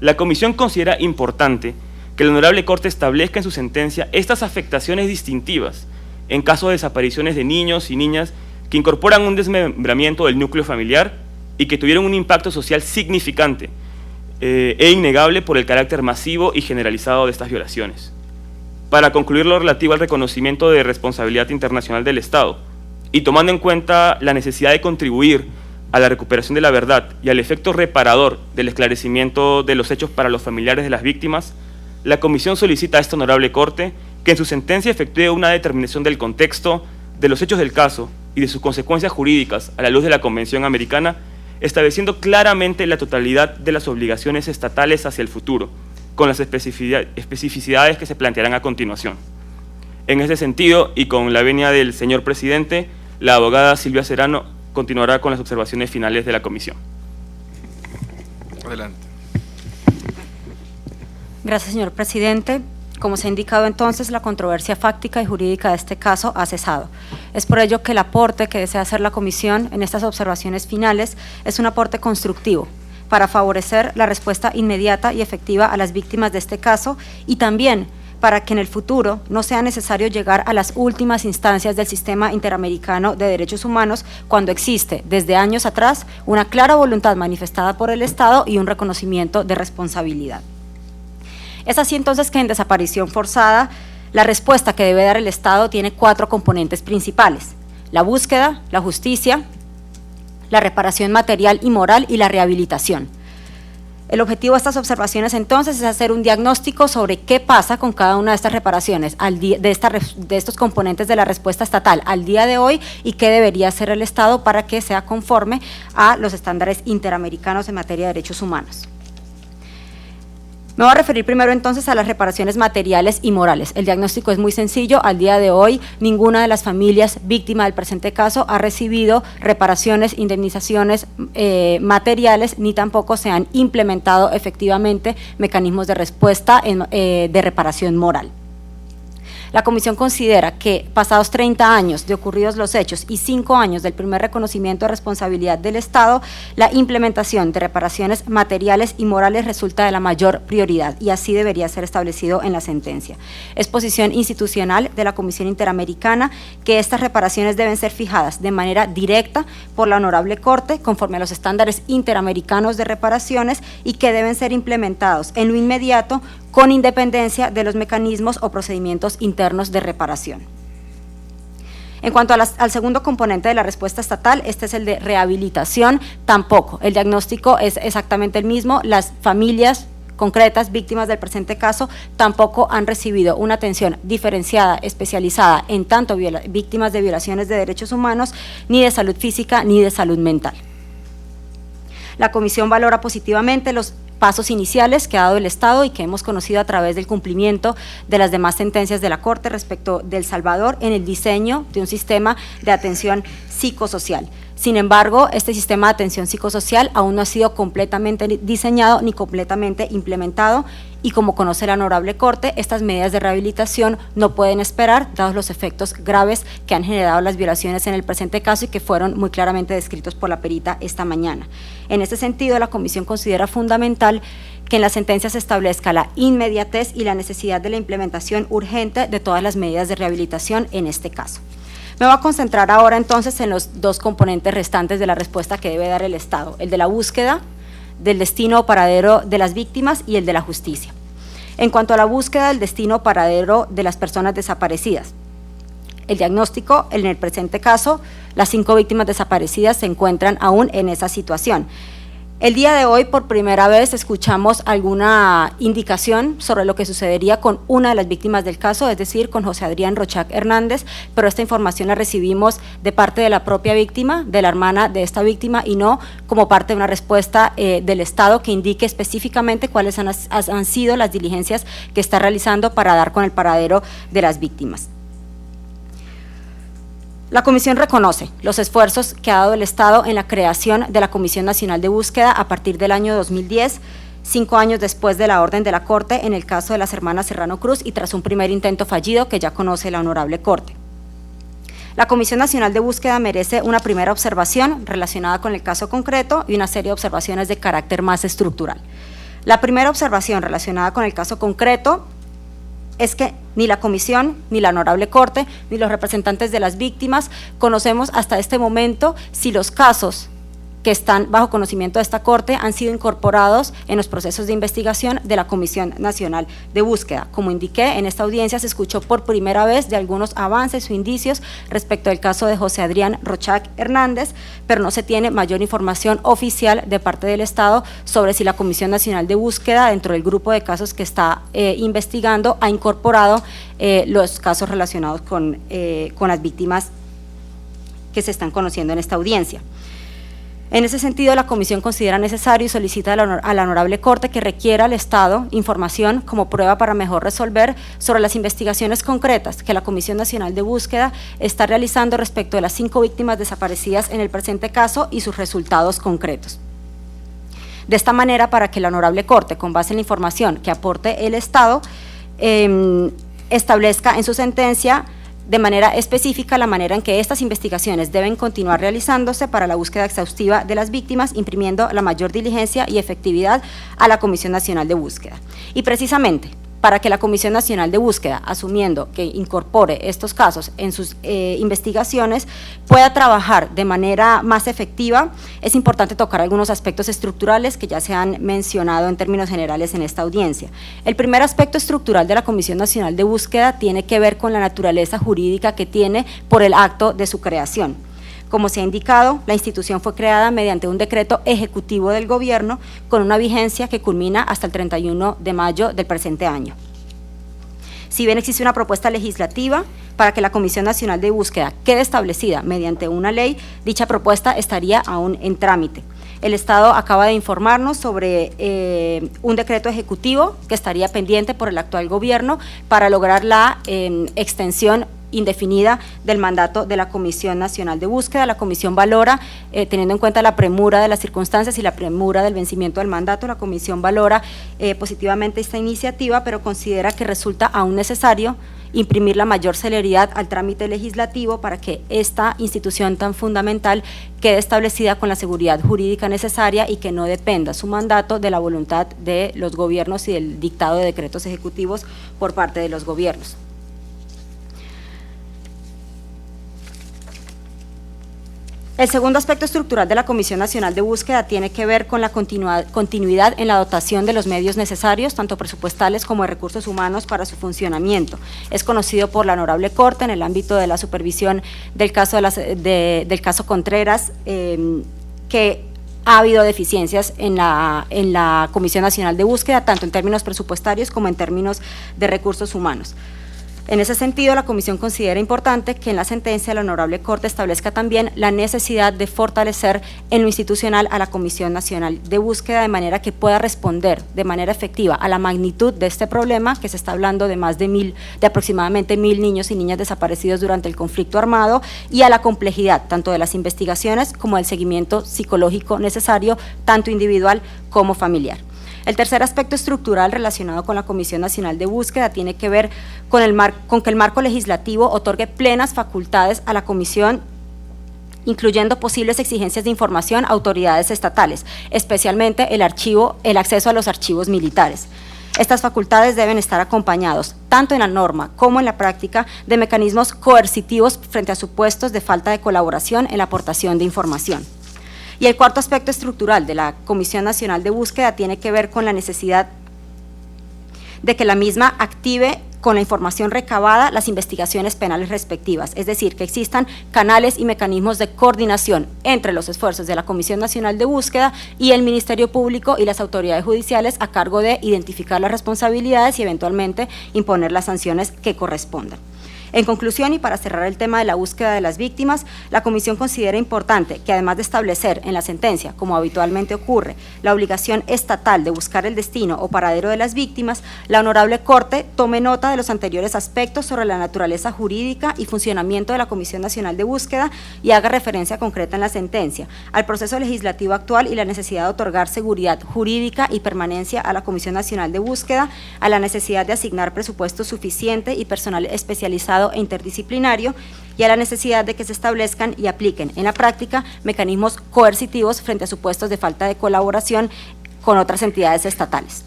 La Comisión considera importante que la Honorable Corte establezca en su sentencia estas afectaciones distintivas en caso de desapariciones de niños y niñas que incorporan un desmembramiento del núcleo familiar y que tuvieron un impacto social significante e innegable por el carácter masivo y generalizado de estas violaciones. Para concluir lo relativo al reconocimiento de responsabilidad internacional del Estado, y tomando en cuenta la necesidad de contribuir a la recuperación de la verdad y al efecto reparador del esclarecimiento de los hechos para los familiares de las víctimas, la Comisión solicita a esta Honorable Corte que en su sentencia efectúe una determinación del contexto, de los hechos del caso y de sus consecuencias jurídicas a la luz de la Convención Americana, estableciendo claramente la totalidad de las obligaciones estatales hacia el futuro, con las especificidades que se plantearán a continuación. En ese sentido, y con la venia del señor presidente, la abogada Silvia Serrano continuará con las observaciones finales de la comisión. Adelante. Gracias, señor presidente. Como se ha indicado entonces, la controversia fáctica y jurídica de este caso ha cesado. Es por ello que el aporte que desea hacer la comisión en estas observaciones finales es un aporte constructivo para favorecer la respuesta inmediata y efectiva a las víctimas de este caso y también para que en el futuro no sea necesario llegar a las últimas instancias del sistema interamericano de derechos humanos cuando existe desde años atrás una clara voluntad manifestada por el Estado y un reconocimiento de responsabilidad. Es así entonces que en desaparición forzada, la respuesta que debe dar el Estado tiene 4 componentes principales: la búsqueda, la justicia, la reparación material y moral y la rehabilitación. El objetivo de estas observaciones entonces es hacer un diagnóstico sobre qué pasa con cada una de estas reparaciones, de estos componentes de la respuesta estatal al día de hoy y qué debería hacer el Estado para que sea conforme a los estándares interamericanos en materia de derechos humanos. Me voy a referir primero entonces a las reparaciones materiales y morales. El diagnóstico es muy sencillo. Al día de hoy, ninguna de las familias víctimas del presente caso ha recibido reparaciones, indemnizaciones materiales, ni tampoco se han implementado efectivamente mecanismos de respuesta de reparación moral. La Comisión considera que, pasados 30 años de ocurridos los hechos y 5 años del primer reconocimiento de responsabilidad del Estado, la implementación de reparaciones materiales y morales resulta de la mayor prioridad y así debería ser establecido en la sentencia. Es posición institucional de la Comisión Interamericana que estas reparaciones deben ser fijadas de manera directa por la Honorable Corte conforme a los estándares interamericanos de reparaciones y que deben ser implementados en lo inmediato con independencia de los mecanismos o procedimientos internos de reparación. En cuanto al segundo componente de la respuesta estatal, este es el de rehabilitación, tampoco. El diagnóstico es exactamente el mismo. Las familias concretas, víctimas del presente caso, tampoco han recibido una atención diferenciada, especializada en tanto víctimas de violaciones de derechos humanos, ni de salud física, ni de salud mental. La Comisión valora positivamente los pasos iniciales que ha dado el Estado y que hemos conocido a través del cumplimiento de las demás sentencias de la Corte respecto de El Salvador en el diseño de un sistema de atención psicosocial. Sin embargo, este sistema de atención psicosocial aún no ha sido completamente diseñado ni completamente implementado y, como conoce la Honorable Corte, estas medidas de rehabilitación no pueden esperar, dados los efectos graves que han generado las violaciones en el presente caso y que fueron muy claramente descritos por la perita esta mañana. En ese sentido, la Comisión considera fundamental que en la sentencia se establezca la inmediatez y la necesidad de la implementación urgente de todas las medidas de rehabilitación en este caso. Me voy a concentrar ahora entonces en los dos componentes restantes de la respuesta que debe dar el Estado, el de la búsqueda del destino o paradero de las víctimas y el de la justicia. En cuanto a la búsqueda del destino o paradero de las personas desaparecidas, el diagnóstico, en el presente caso, las 5 víctimas desaparecidas se encuentran aún en esa situación. El día de hoy, por primera vez, escuchamos alguna indicación sobre lo que sucedería con una de las víctimas del caso, es decir, con José Adrián Rochac Hernández, pero esta información la recibimos de parte de la propia víctima, de la hermana de esta víctima, y no como parte de una respuesta del Estado que indique específicamente cuáles han sido las diligencias que está realizando para dar con el paradero de las víctimas. La Comisión reconoce los esfuerzos que ha dado el Estado en la creación de la Comisión Nacional de Búsqueda a partir del año 2010, 5 años después de la orden de la Corte en el caso de las hermanas Serrano Cruz y tras un primer intento fallido que ya conoce la Honorable Corte. La Comisión Nacional de Búsqueda merece una primera observación relacionada con el caso concreto y una serie de observaciones de carácter más estructural. La primera observación relacionada con el caso concreto es que ni la Comisión, ni la Honorable Corte, ni los representantes de las víctimas conocemos hasta este momento si los casos que están bajo conocimiento de esta Corte han sido incorporados en los procesos de investigación de la Comisión Nacional de Búsqueda. Como indiqué, en esta audiencia se escuchó por primera vez de algunos avances o indicios respecto al caso de José Adrián Rochac Hernández, pero no se tiene mayor información oficial de parte del Estado sobre si la Comisión Nacional de Búsqueda, dentro del grupo de casos que está investigando, ha incorporado los casos relacionados con las víctimas que se están conociendo en esta audiencia. En ese sentido, la Comisión considera necesario y solicita a la Honorable Corte que requiera al Estado información como prueba para mejor resolver sobre las investigaciones concretas que la Comisión Nacional de Búsqueda está realizando respecto de las 5 víctimas desaparecidas en el presente caso y sus resultados concretos. De esta manera, para que la Honorable Corte, con base en la información que aporte el Estado, establezca en su sentencia de manera específica la manera en que estas investigaciones deben continuar realizándose para la búsqueda exhaustiva de las víctimas, imprimiendo la mayor diligencia y efectividad a la Comisión Nacional de Búsqueda. Y precisamente, para que la Comisión Nacional de Búsqueda, asumiendo que incorpore estos casos en sus investigaciones, pueda trabajar de manera más efectiva, es importante tocar algunos aspectos estructurales que ya se han mencionado en términos generales en esta audiencia. El primer aspecto estructural de la Comisión Nacional de Búsqueda tiene que ver con la naturaleza jurídica que tiene por el acto de su creación. Como se ha indicado, la institución fue creada mediante un decreto ejecutivo del Gobierno con una vigencia que culmina hasta el 31 de mayo del presente año. Si bien existe una propuesta legislativa para que la Comisión Nacional de Búsqueda quede establecida mediante una ley, dicha propuesta estaría aún en trámite. El Estado acaba de informarnos sobre un decreto ejecutivo que estaría pendiente por el actual Gobierno para lograr la extensión indefinida del mandato de la Comisión Nacional de Búsqueda. La Comisión valora, teniendo en cuenta la premura de las circunstancias y la premura del vencimiento del mandato, la Comisión valora positivamente esta iniciativa, pero considera que resulta aún necesario imprimir la mayor celeridad al trámite legislativo para que esta institución tan fundamental quede establecida con la seguridad jurídica necesaria y que no dependa su mandato de la voluntad de los gobiernos y del dictado de decretos ejecutivos por parte de los gobiernos. El segundo aspecto estructural de la Comisión Nacional de Búsqueda tiene que ver con la continuidad en la dotación de los medios necesarios, tanto presupuestales como de recursos humanos, para su funcionamiento. Es conocido por la Honorable Corte en el ámbito de la supervisión del caso, del caso Contreras, que ha habido deficiencias en la Comisión Nacional de Búsqueda, tanto en términos presupuestarios como en términos de recursos humanos. En ese sentido, la Comisión considera importante que en la sentencia la Honorable Corte establezca también la necesidad de fortalecer en lo institucional a la Comisión Nacional de Búsqueda de manera que pueda responder de manera efectiva a la magnitud de este problema, que se está hablando de de aproximadamente 1.000 niños y niñas desaparecidos durante el conflicto armado, y a la complejidad tanto de las investigaciones como del seguimiento psicológico necesario, tanto individual como familiar. El tercer aspecto estructural relacionado con la Comisión Nacional de Búsqueda tiene que ver con que el marco legislativo otorgue plenas facultades a la Comisión, incluyendo posibles exigencias de información a autoridades estatales, especialmente el acceso a los archivos militares. Estas facultades deben estar acompañados, tanto en la norma como en la práctica, de mecanismos coercitivos frente a supuestos de falta de colaboración en la aportación de información. Y el cuarto aspecto estructural de la Comisión Nacional de Búsqueda tiene que ver con la necesidad de que la misma active con la información recabada las investigaciones penales respectivas, es decir, que existan canales y mecanismos de coordinación entre los esfuerzos de la Comisión Nacional de Búsqueda y el Ministerio Público y las autoridades judiciales a cargo de identificar las responsabilidades y eventualmente imponer las sanciones que correspondan. En conclusión, y para cerrar el tema de la búsqueda de las víctimas, la Comisión considera importante que, además de establecer en la sentencia, como habitualmente ocurre, la obligación estatal de buscar el destino o paradero de las víctimas, la Honorable Corte tome nota de los anteriores aspectos sobre la naturaleza jurídica y funcionamiento de la Comisión Nacional de Búsqueda y haga referencia concreta en la sentencia al proceso legislativo actual y la necesidad de otorgar seguridad jurídica y permanencia a la Comisión Nacional de Búsqueda, a la necesidad de asignar presupuesto suficiente y personal especializado e interdisciplinario, y a la necesidad de que se establezcan y apliquen en la práctica mecanismos coercitivos frente a supuestos de falta de colaboración con otras entidades estatales.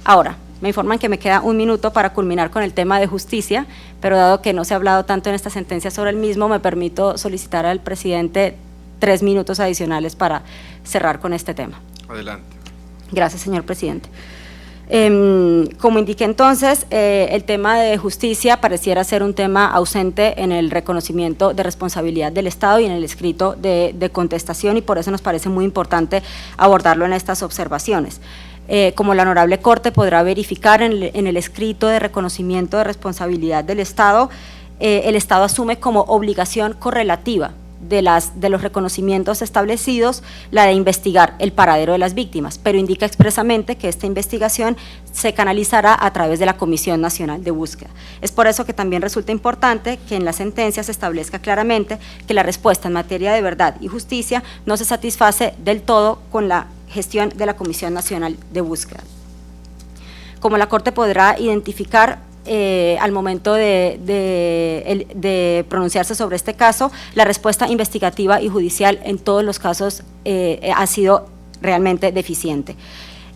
Ahora, me informan que me queda 1 minuto para culminar con el tema de justicia, pero dado que no se ha hablado tanto en esta sentencia sobre el mismo, me permito solicitar al presidente 3 minutos adicionales para cerrar con este tema. Adelante. Gracias, señor presidente. Como indiqué entonces, el tema de justicia pareciera ser un tema ausente en el reconocimiento de responsabilidad del Estado y en el escrito de contestación, y por eso nos parece muy importante abordarlo en estas observaciones. Como la Honorable Corte podrá verificar en el escrito de reconocimiento de responsabilidad del Estado, el Estado asume como obligación correlativa de los reconocimientos establecidos la de investigar el paradero de las víctimas, pero indica expresamente que esta investigación se canalizará a través de la Comisión Nacional de Búsqueda. Es por eso que también resulta importante que en la sentencia se establezca claramente que la respuesta en materia de verdad y justicia no se satisface del todo con la gestión de la Comisión Nacional de Búsqueda. Como la Corte podrá identificar al momento de pronunciarse sobre este caso, la respuesta investigativa y judicial en todos los casos ha sido realmente deficiente.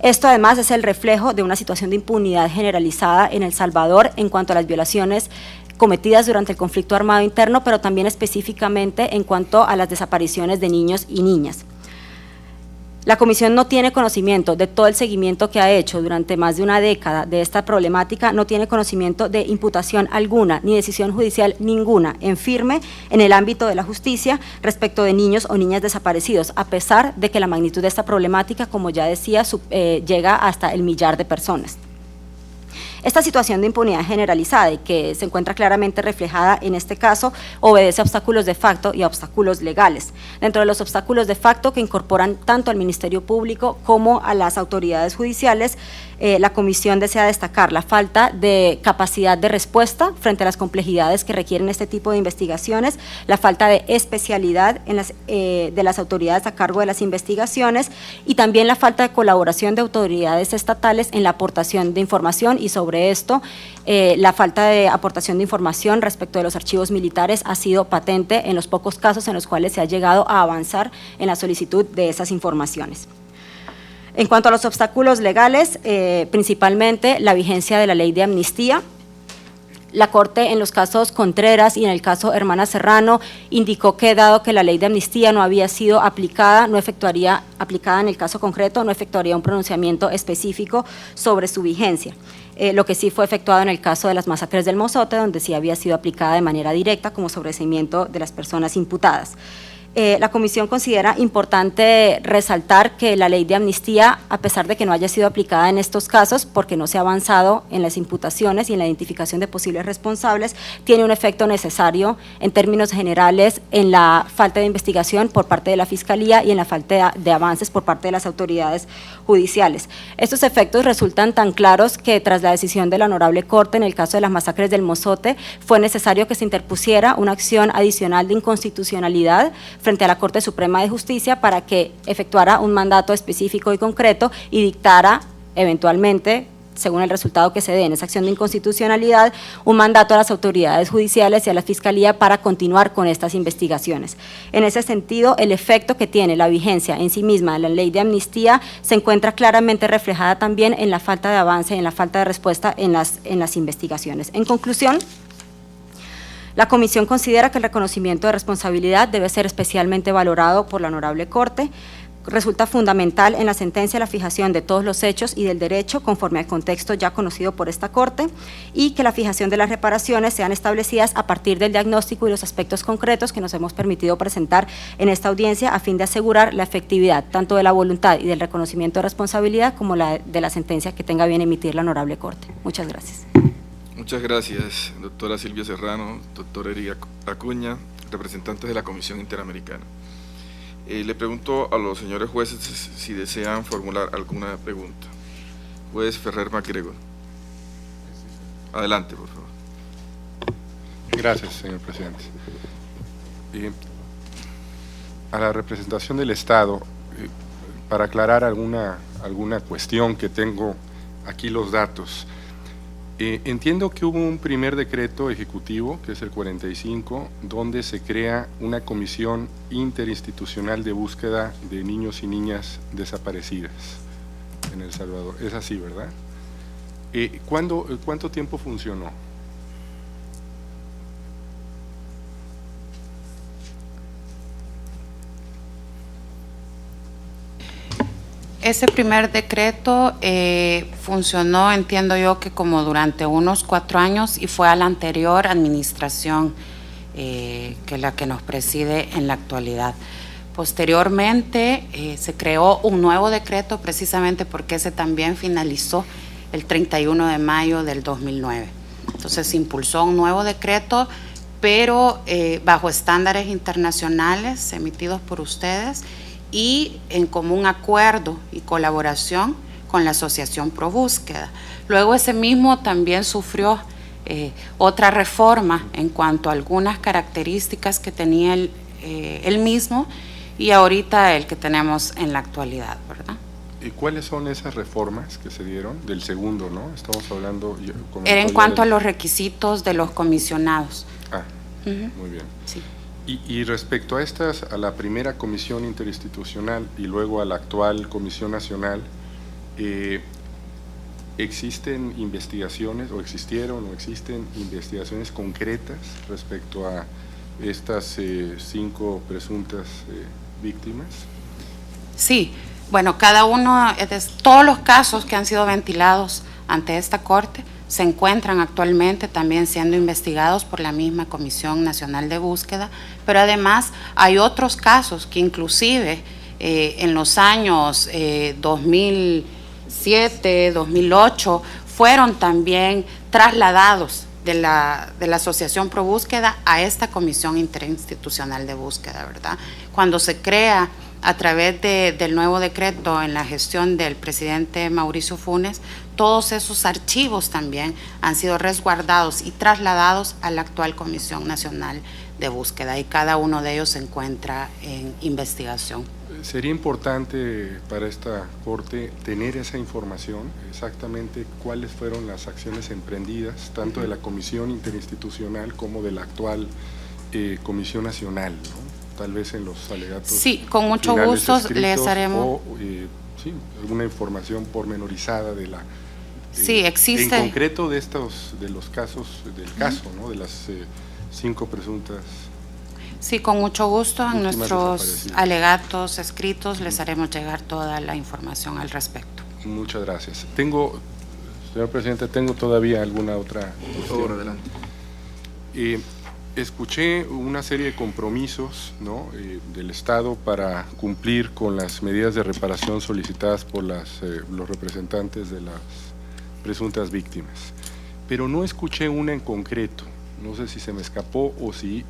Esto además es el reflejo de una situación de impunidad generalizada en El Salvador en cuanto a las violaciones cometidas durante el conflicto armado interno, pero también específicamente en cuanto a las desapariciones de niños y niñas. La Comisión no tiene conocimiento de todo el seguimiento que ha hecho durante más de una década de esta problemática, no tiene conocimiento de imputación alguna ni decisión judicial ninguna en firme en el ámbito de la justicia respecto de niños o niñas desaparecidos, a pesar de que la magnitud de esta problemática, como ya decía, llega hasta el 1.000.000 de personas. Esta situación de impunidad generalizada y que se encuentra claramente reflejada en este caso obedece a obstáculos de facto y a obstáculos legales. Dentro de los obstáculos de facto que incorporan tanto al Ministerio Público como a las autoridades judiciales, la Comisión desea destacar la falta de capacidad de respuesta frente a las complejidades que requieren este tipo de investigaciones, la falta de especialidad de las autoridades a cargo de las investigaciones y también la falta de colaboración de autoridades estatales en la aportación de información, y sobre esto la falta de aportación de información respecto de los archivos militares ha sido patente en los pocos casos en los cuales se ha llegado a avanzar en la solicitud de esas informaciones. En cuanto a los obstáculos legales, principalmente la vigencia de la ley de amnistía. La Corte en los casos Contreras y en el caso Hermana Serrano indicó que, dado que la ley de amnistía no había sido aplicada, aplicada en el caso concreto, no efectuaría un pronunciamiento específico sobre su vigencia. Lo que sí fue efectuado en el caso de las masacres del Mozote, donde sí había sido aplicada de manera directa como sobreseimiento de las personas imputadas. La Comisión considera importante resaltar que la ley de amnistía, a pesar de que no haya sido aplicada en estos casos, porque no se ha avanzado en las imputaciones y en la identificación de posibles responsables, tiene un efecto necesario en términos generales en la falta de investigación por parte de la Fiscalía y en la falta de avances por parte de las autoridades judiciales. Estos efectos resultan tan claros que tras la decisión de la Honorable Corte en el caso de las masacres del Mozote, fue necesario que se interpusiera una acción adicional de inconstitucionalidad frente a la Corte Suprema de Justicia para que efectuara un mandato específico y concreto y dictara eventualmente, según el resultado que se dé en esa acción de inconstitucionalidad, un mandato a las autoridades judiciales y a la Fiscalía para continuar con estas investigaciones. En ese sentido, el efecto que tiene la vigencia en sí misma de la ley de amnistía se encuentra claramente reflejada también en la falta de avance y en la falta de respuesta en las investigaciones. En conclusión, la Comisión considera que el reconocimiento de responsabilidad debe ser especialmente valorado por la Honorable Corte. Resulta fundamental en la sentencia la fijación de todos los hechos y del derecho conforme al contexto ya conocido por esta Corte y que la fijación de las reparaciones sean establecidas a partir del diagnóstico y los aspectos concretos que nos hemos permitido presentar en esta audiencia a fin de asegurar la efectividad tanto de la voluntad y del reconocimiento de responsabilidad como de la sentencia que tenga bien emitir la Honorable Corte. Muchas gracias. Muchas gracias, doctora Silvia Serrano, doctor Eric Acuña, representantes de la Comisión Interamericana. Le pregunto a los señores jueces si desean formular alguna pregunta. Juez Ferrer MacGregor. Adelante, por favor. Gracias, señor presidente. A la representación del Estado, para aclarar alguna cuestión que tengo aquí los datos. Entiendo que hubo un primer decreto ejecutivo, que es el 45, donde se crea una comisión interinstitucional de búsqueda de niños y niñas desaparecidas en El Salvador. Es así, ¿verdad? ¿Cuánto tiempo funcionó? Ese primer decreto funcionó, entiendo yo, que como durante unos 4 años y fue a la anterior administración que la que nos preside en la actualidad. Posteriormente se creó un nuevo decreto precisamente porque ese también finalizó el 31 de mayo del 2009. Entonces se impulsó un nuevo decreto, pero bajo estándares internacionales emitidos por ustedes y en común acuerdo y colaboración con la Asociación Pro Búsqueda. Luego ese mismo también sufrió otra reforma en cuanto a algunas características que tenía el mismo y ahorita el que tenemos en la actualidad, ¿verdad? ¿Y cuáles son esas reformas que se dieron? Del segundo, ¿no? Estamos hablando… Era en cuanto a los requisitos de los comisionados. Ah, muy bien. Sí. Y respecto a estas, a la primera comisión interinstitucional y luego a la actual Comisión Nacional, ¿existen investigaciones o existieron o existen investigaciones concretas respecto a estas 5 presuntas víctimas? Sí, bueno, cada uno, todos los casos que han sido ventilados ante esta Corte se encuentran actualmente también siendo investigados por la misma Comisión Nacional de Búsqueda, pero además hay otros casos que inclusive en los años 2007, 2008, fueron también trasladados de la Asociación Pro Búsqueda a esta Comisión Interinstitucional de Búsqueda, ¿verdad? Cuando se crea a través del nuevo decreto en la gestión del presidente Mauricio Funes, todos esos archivos también han sido resguardados y trasladados a la actual Comisión Nacional de Búsqueda y cada uno de ellos se encuentra en investigación. Sería importante para esta Corte tener esa información, exactamente cuáles fueron las acciones emprendidas, tanto de la Comisión Interinstitucional como de la actual Comisión Nacional, ¿no? Tal vez en los alegatos. Sí, con mucho gusto les haremos. O, sí, alguna información pormenorizada de la… sí, existe. En concreto de los casos, del caso, ¿no? De las 5 presuntas. Sí, con mucho gusto. En nuestros alegatos escritos les haremos llegar toda la información al respecto. Muchas gracias. Señor presidente, tengo todavía alguna otra. Por favor, adelante. escuché una serie de compromisos, ¿no?, del Estado para cumplir con las medidas de reparación solicitadas por los representantes de las presuntas víctimas, pero no escuché una en concreto. No sé si se me escapó o si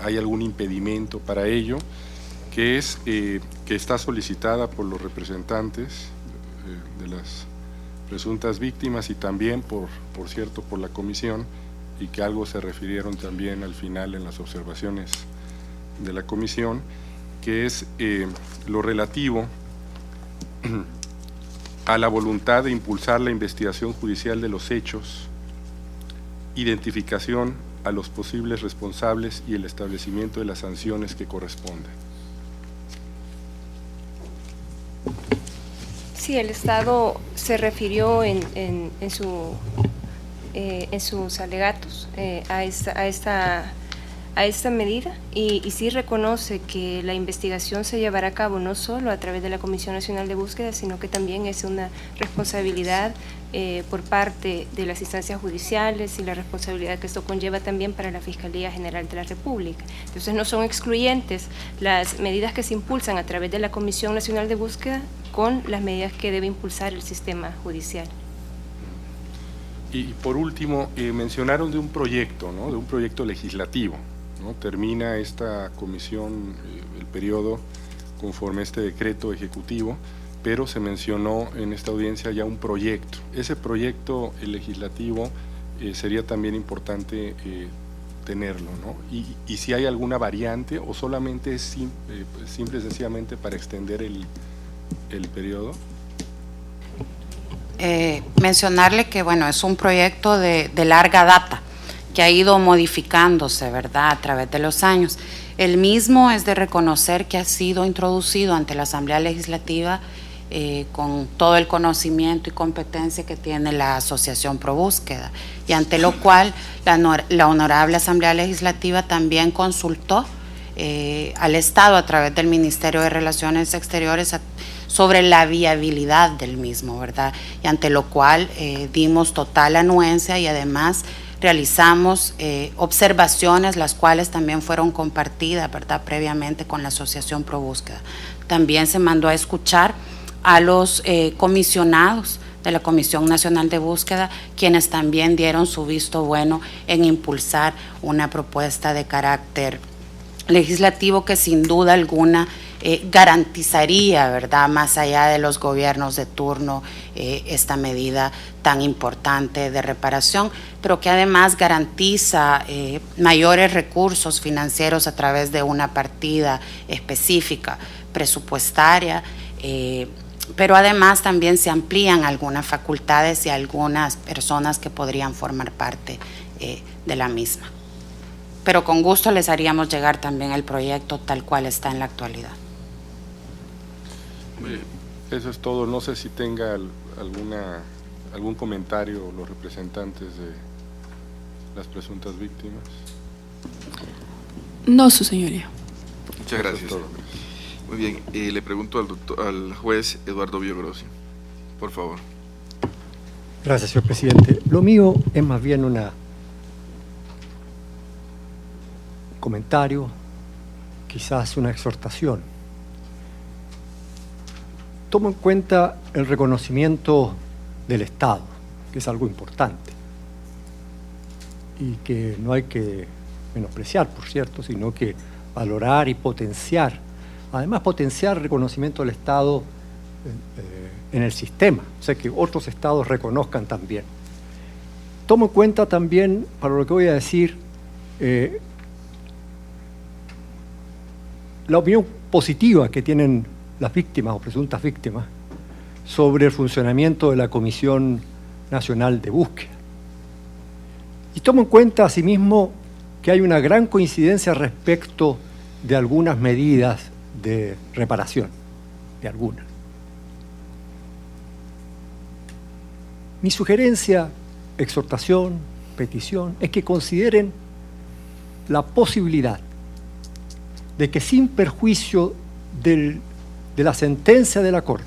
hay algún impedimento para ello, que es que está solicitada por los representantes de las presuntas víctimas y también, por cierto, por la comisión, y que algo se refirieron también al final en las observaciones de la comisión, que es lo relativo a la voluntad de impulsar la investigación judicial de los hechos, identificación a los posibles responsables y el establecimiento de las sanciones que correspondan. Sí, el Estado se refirió en sus alegatos a esta medida y sí reconoce que la investigación se llevará a cabo no solo a través de la Comisión Nacional de Búsqueda, sino que también es una responsabilidad por parte de las instancias judiciales y la responsabilidad que esto conlleva también para la Fiscalía General de la República. Entonces no son excluyentes las medidas que se impulsan a través de la Comisión Nacional de Búsqueda con las medidas que debe impulsar el sistema judicial. Y por último, mencionaron de un proyecto, ¿no?, de un proyecto legislativo, ¿no? Termina esta comisión el periodo conforme a este decreto ejecutivo, pero se mencionó en esta audiencia ya un proyecto. Ese proyecto legislativo sería también importante tenerlo, ¿no? Y si hay alguna variante o solamente es simple y sencillamente para extender el periodo. Mencionarle que, bueno, es un proyecto de larga data que ha ido modificándose, ¿verdad?, a través de los años. El mismo es de reconocer que ha sido introducido ante la Asamblea Legislativa con todo el conocimiento y competencia que tiene la Asociación Pro Búsqueda, y ante lo cual la Honorable Asamblea Legislativa también consultó al Estado a través del Ministerio de Relaciones Exteriores sobre la viabilidad del mismo, ¿verdad? Y ante lo cual dimos total anuencia y además realizamos observaciones, las cuales también fueron compartidas, ¿verdad?, previamente con la Asociación Pro Búsqueda. También se mandó a escuchar a los comisionados de la Comisión Nacional de Búsqueda, quienes también dieron su visto bueno en impulsar una propuesta de carácter legislativo que sin duda alguna garantizaría, ¿verdad?, más allá de los gobiernos de turno, esta medida tan importante de reparación, pero que además garantiza mayores recursos financieros a través de una partida específica presupuestaria, pero además también se amplían algunas facultades y algunas personas que podrían formar parte de la misma. Pero con gusto les haríamos llegar también el proyecto tal cual está en la actualidad. Eso es todo. No sé si tenga algún comentario los representantes de las presuntas víctimas. No, su señoría. Muchas gracias. Eso es todo. Muy bien, le pregunto al juez Eduardo Biogrossi, por favor. Gracias, señor presidente. Lo mío es más bien un comentario, quizás una exhortación. Tomo en cuenta el reconocimiento del Estado, que es algo importante y que no hay que menospreciar, por cierto, sino que valorar y potenciar. Además, potenciar el reconocimiento del Estado en el sistema, o sea, que otros estados reconozcan también. Tomo en cuenta también, para lo que voy a decir, la opinión positiva que tienen las víctimas o presuntas víctimas sobre el funcionamiento de la Comisión Nacional de Búsqueda. Y tomo en cuenta asimismo que hay una gran coincidencia respecto de algunas medidas de reparación, de algunas. Mi sugerencia, exhortación, petición, es que consideren la posibilidad de que sin perjuicio de la sentencia de la Corte,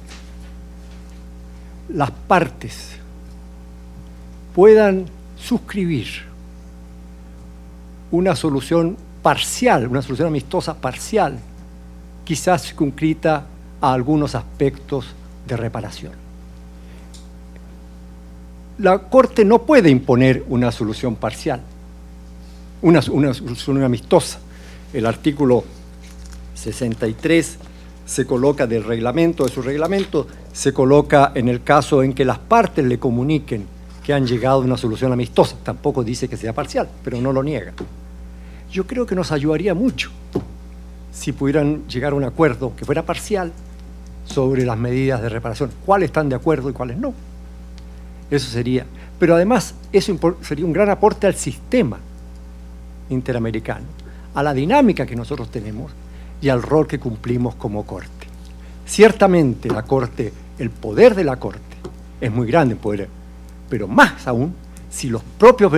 las partes puedan suscribir una solución parcial, una solución amistosa parcial, quizás circunscrita a algunos aspectos de reparación. La Corte no puede imponer una solución parcial, una solución amistosa. El artículo 63 se coloca de su reglamento, se coloca en el caso en que las partes le comuniquen que han llegado a una solución amistosa. Tampoco dice que sea parcial, pero no lo niega. Yo creo que nos ayudaría mucho si pudieran llegar a un acuerdo que fuera parcial sobre las medidas de reparación, cuáles están de acuerdo y cuáles no. Eso sería. Pero además, eso sería un gran aporte al sistema interamericano, a la dinámica que nosotros tenemos y al rol que cumplimos como Corte. Ciertamente la Corte, el poder de la Corte es muy grande en poder, pero más aún si los propios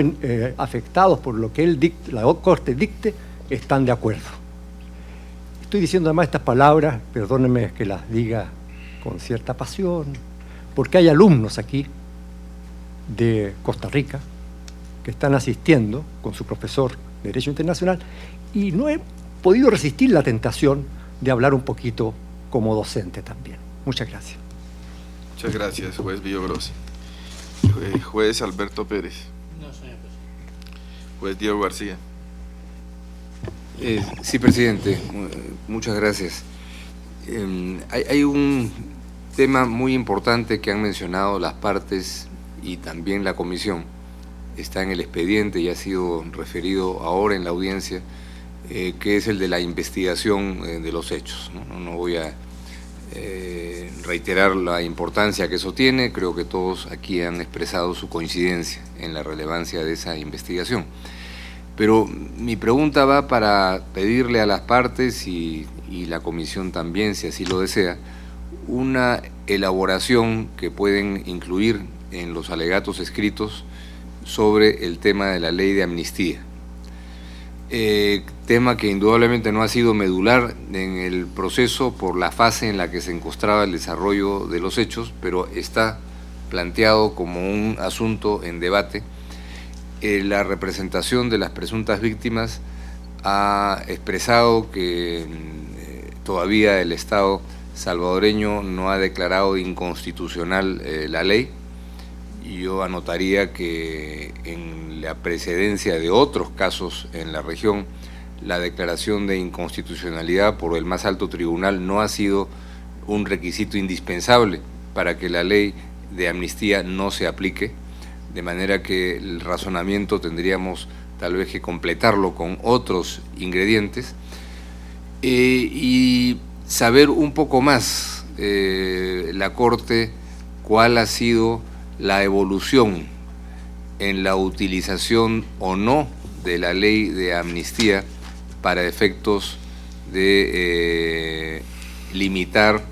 afectados por lo que la Corte dicte están de acuerdo. Estoy diciendo además estas palabras, perdónenme que las diga con cierta pasión, porque hay alumnos aquí de Costa Rica que están asistiendo con su profesor de Derecho Internacional y no he podido resistir la tentación de hablar un poquito como docente también. Muchas gracias. Muchas gracias, juez Villogrossi. Juez Alberto Pérez. No, señor presidente. Juez Diego García. Sí, presidente, muchas gracias. Hay un tema muy importante que han mencionado las partes y también la comisión. Está en el expediente y ha sido referido ahora en la audiencia, que es el de la investigación de los hechos. No voy a reiterar la importancia que eso tiene, creo que todos aquí han expresado su coincidencia en la relevancia de esa investigación. Pero mi pregunta va para pedirle a las partes y la comisión también, si así lo desea, una elaboración que pueden incluir en los alegatos escritos sobre el tema de la ley de amnistía. Tema que indudablemente no ha sido medular en el proceso por la fase en la que se encontraba el desarrollo de los hechos, pero está planteado como un asunto en debate. La representación de las presuntas víctimas ha expresado que todavía el Estado salvadoreño no ha declarado inconstitucional la ley. Yo anotaría que en la precedencia de otros casos en la región, la declaración de inconstitucionalidad por el más alto tribunal no ha sido un requisito indispensable para que la ley de amnistía no se aplique, de manera que el razonamiento tendríamos tal vez que completarlo con otros ingredientes y saber un poco más la Corte cuál ha sido la evolución en la utilización o no de la ley de amnistía para efectos de limitar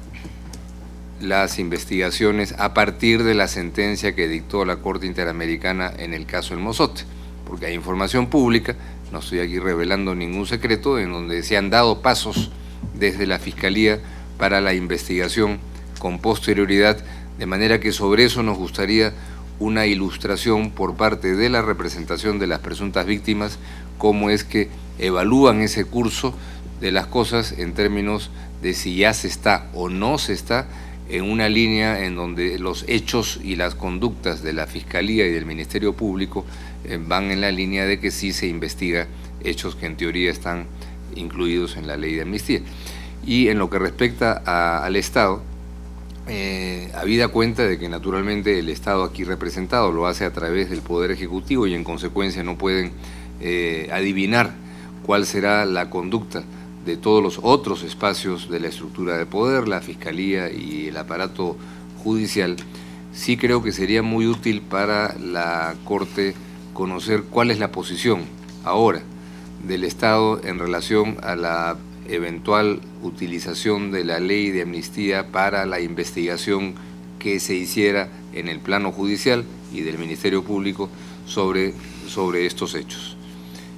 las investigaciones a partir de la sentencia que dictó la Corte Interamericana en el caso El Mozote, porque hay información pública, no estoy aquí revelando ningún secreto, en donde se han dado pasos desde la Fiscalía para la investigación con posterioridad, de manera que sobre eso nos gustaría una ilustración por parte de la representación de las presuntas víctimas, cómo es que evalúan ese curso de las cosas en términos de si ya se está o no se está en una línea en donde los hechos y las conductas de la Fiscalía y del Ministerio Público van en la línea de que sí se investiga hechos que en teoría están incluidos en la ley de amnistía. Y en lo que respecta al Estado, habida cuenta de que naturalmente el Estado aquí representado lo hace a través del Poder Ejecutivo y en consecuencia no pueden adivinar cuál será la conducta de todos los otros espacios de la estructura de poder, la Fiscalía y el aparato judicial, sí creo que sería muy útil para la Corte conocer cuál es la posición ahora del Estado en relación a la eventual utilización de la ley de amnistía para la investigación que se hiciera en el plano judicial y del Ministerio Público sobre estos hechos.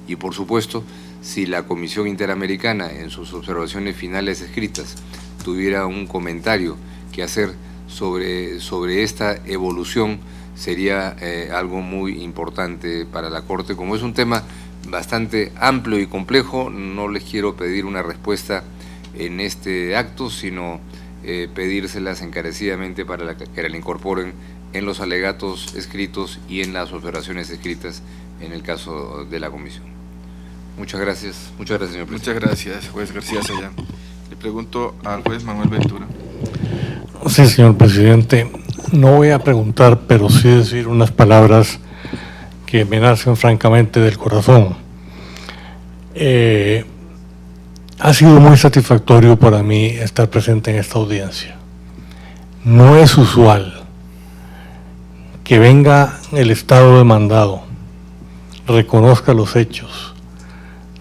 Y por supuesto, si la Comisión Interamericana en sus observaciones finales escritas tuviera un comentario que hacer sobre esta evolución, sería algo muy importante para la Corte, como es un tema bastante amplio y complejo. No les quiero pedir una respuesta en este acto, sino pedírselas encarecidamente para que la incorporen en los alegatos escritos y en las observaciones escritas en el caso de la comisión. Muchas gracias, señor presidente. Muchas gracias, juez García Sayán. Le pregunto al juez Manuel Ventura. Sí, señor presidente. No voy a preguntar, pero sí decir unas palabras que me nacen francamente del corazón. Ha sido muy satisfactorio para mí estar presente en esta audiencia. No es usual que venga el Estado demandado, reconozca los hechos,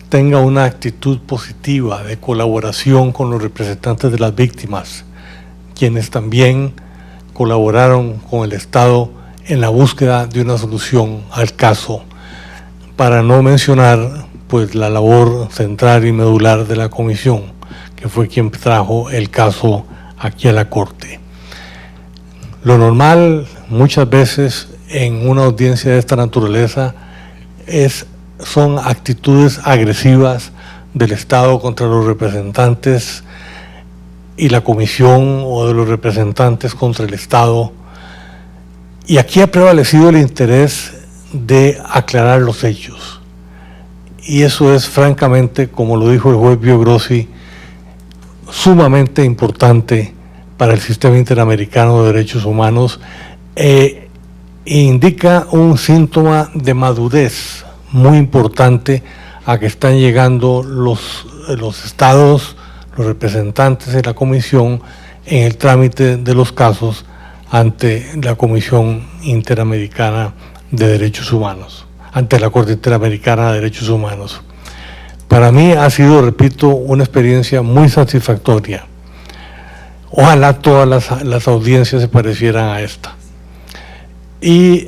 tenga una actitud positiva de colaboración con los representantes de las víctimas, quienes también colaboraron con el Estado en la búsqueda de una solución al caso, para no mencionar pues la labor central y medular de la comisión, que fue quien trajo el caso aquí a la Corte. Lo normal muchas veces en una audiencia de esta naturaleza son actitudes agresivas del Estado contra los representantes y la comisión, o de los representantes contra el Estado. Y aquí ha prevalecido el interés de aclarar los hechos. Y eso es francamente, como lo dijo el juez Biogrossi, sumamente importante para el sistema interamericano de derechos humanos, e indica un síntoma de madurez muy importante a que están llegando los estados, los representantes de la comisión en el trámite de los casos ante la Comisión Interamericana de Derechos Humanos, ante la Corte Interamericana de Derechos Humanos. Para mí ha sido, repito, una experiencia muy satisfactoria. Ojalá todas las audiencias se parecieran a esta. Y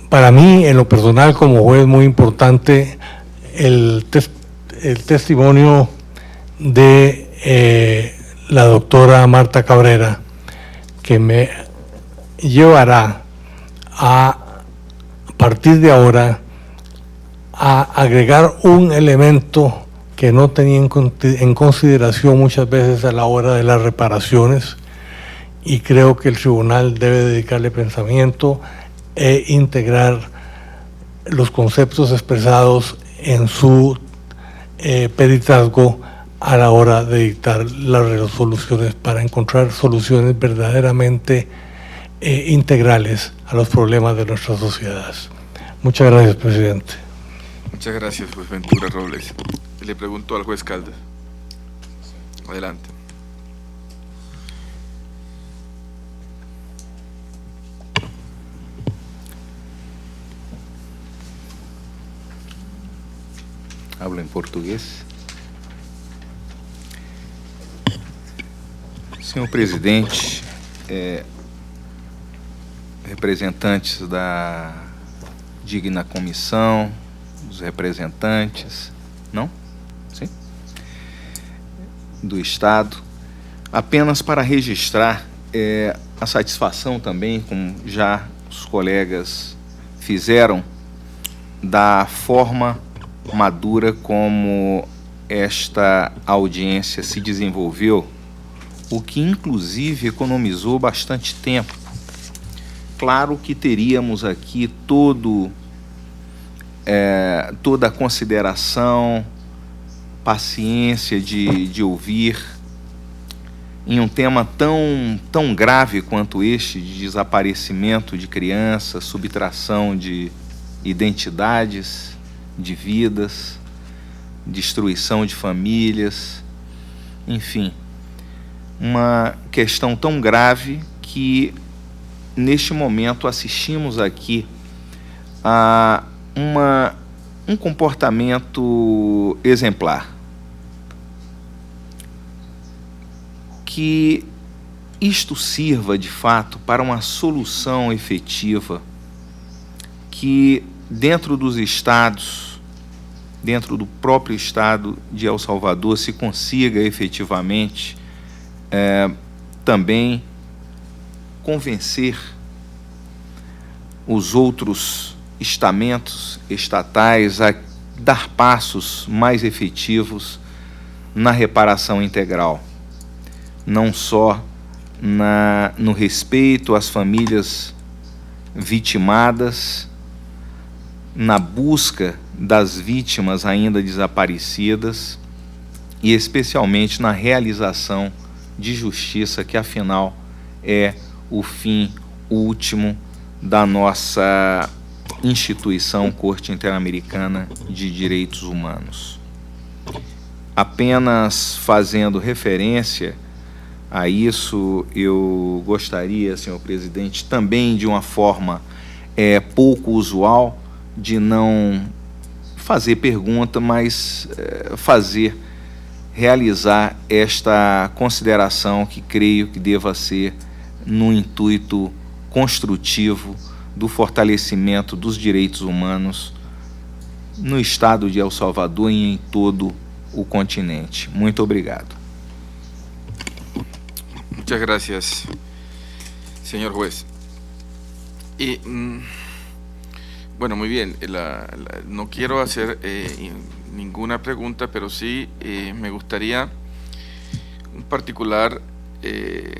para mí, en lo personal, como juez, muy importante el testimonio de la doctora Marta Cabrera, que me llevará a partir de ahora a agregar un elemento que no tenía en consideración muchas veces a la hora de las reparaciones, y creo que el tribunal debe dedicarle pensamiento e integrar los conceptos expresados en su peritrazgo a la hora de dictar las resoluciones, para encontrar soluciones verdaderamente integrales a los problemas de nuestra sociedad. Muchas gracias, presidente. Muchas gracias, juez Ventura Robles. Le pregunto al juez Caldas. Adelante. Hablo en português. Senhor presidente, representantes da digna comissão, os representantes, não? Sim? Do Estado, apenas para registrar a satisfação também, como já os colegas fizeram, da forma madura como esta audiência se desenvolveu, o que inclusive economizou bastante tempo. Claro que teríamos aqui toda a consideração, paciência de ouvir, em um tema tão grave quanto este, de desaparecimento de crianças, subtração de identidades, de vidas, destruição de famílias, enfim, uma questão tão grave que, neste momento, assistimos aqui a um comportamento exemplar. Que isto sirva, de fato, para uma solução efetiva, que dentro dos estados, dentro do próprio estado de El Salvador, se consiga efetivamente também convencer os outros estamentos estatais a dar passos mais efetivos na reparação integral, não só no respeito às famílias vitimadas, na busca das vítimas ainda desaparecidas e especialmente na realização de justiça, que afinal é o fim último da nossa instituição Corte Interamericana de Direitos Humanos. Apenas fazendo referência a isso, eu gostaria, senhor presidente, também de uma forma pouco usual, de não fazer pergunta, mas realizar esta consideração que creio que deva ser no intuito construtivo do fortalecimento dos direitos humanos no estado de El Salvador e em todo o continente. Muito obrigado. Muchas gracias, señor juez. Y bueno, muy bien, no quiero hacer ninguna pregunta, pero sí me gustaría un particular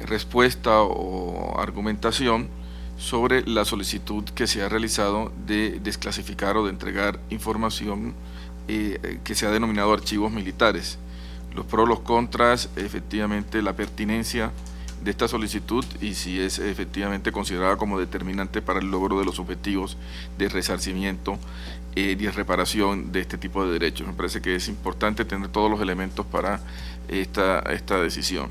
respuesta o argumentación sobre la solicitud que se ha realizado de desclasificar o de entregar información que se ha denominado archivos militares. Los pros, los contras, efectivamente la pertinencia de esta solicitud y si es efectivamente considerada como determinante para el logro de los objetivos de resarcimiento y de reparación de este tipo de derechos. Me parece que es importante tener todos los elementos para esta decisión.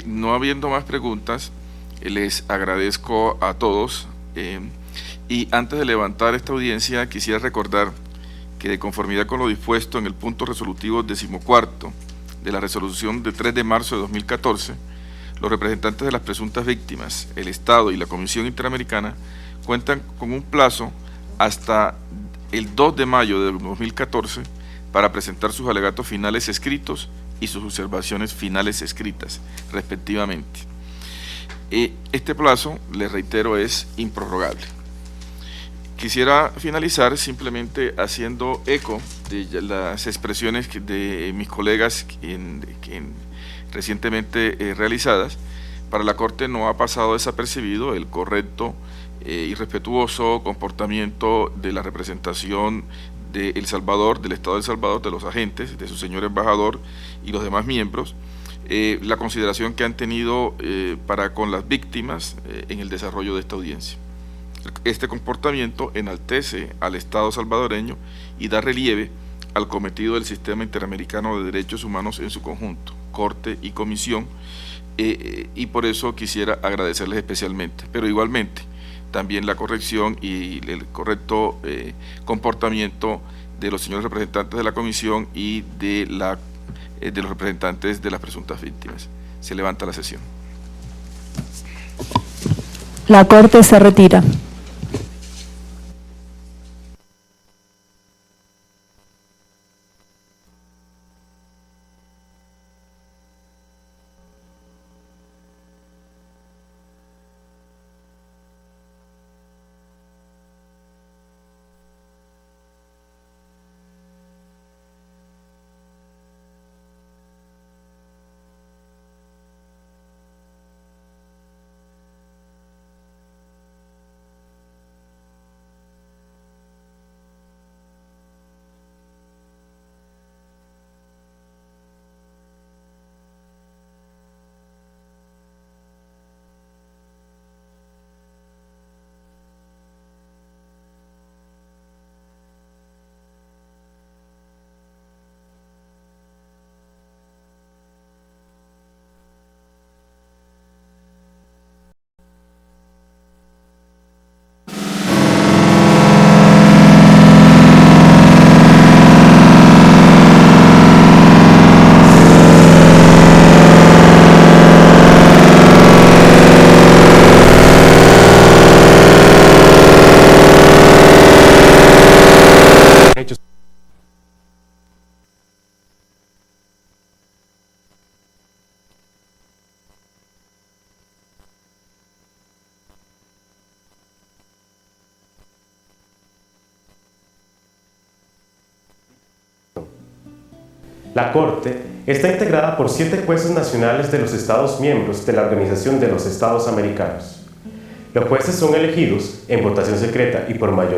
No habiendo más preguntas, les agradezco a todos y antes de levantar esta audiencia quisiera recordar que de conformidad con lo dispuesto en el punto resolutivo 14º de la resolución de 3 de marzo de 2014, los representantes de las presuntas víctimas, el Estado y la Comisión Interamericana cuentan con un plazo hasta el 2 de mayo de 2014 para presentar sus alegatos finales escritos y sus observaciones finales escritas, respectivamente. Este plazo, les reitero, es improrrogable. Quisiera finalizar simplemente haciendo eco de las expresiones de mis colegas recientemente realizadas. Para la Corte no ha pasado desapercibido el correcto y respetuoso comportamiento de la representación de El Salvador, del Estado de El Salvador, de los agentes, de su señor embajador y los demás miembros, la consideración que han tenido para con las víctimas en el desarrollo de esta audiencia. Este comportamiento enaltece al Estado salvadoreño y da relieve al cometido del Sistema Interamericano de Derechos Humanos en su conjunto, Corte y Comisión, y por eso quisiera agradecerles especialmente, pero igualmente también la corrección y el correcto comportamiento de los señores representantes de la Comisión y de los representantes de las presuntas víctimas. Se levanta la sesión. La Corte se retira. La Corte está integrada por 7 jueces nacionales de los Estados miembros de la Organización de los Estados Americanos. Los jueces son elegidos en votación secreta y por mayoría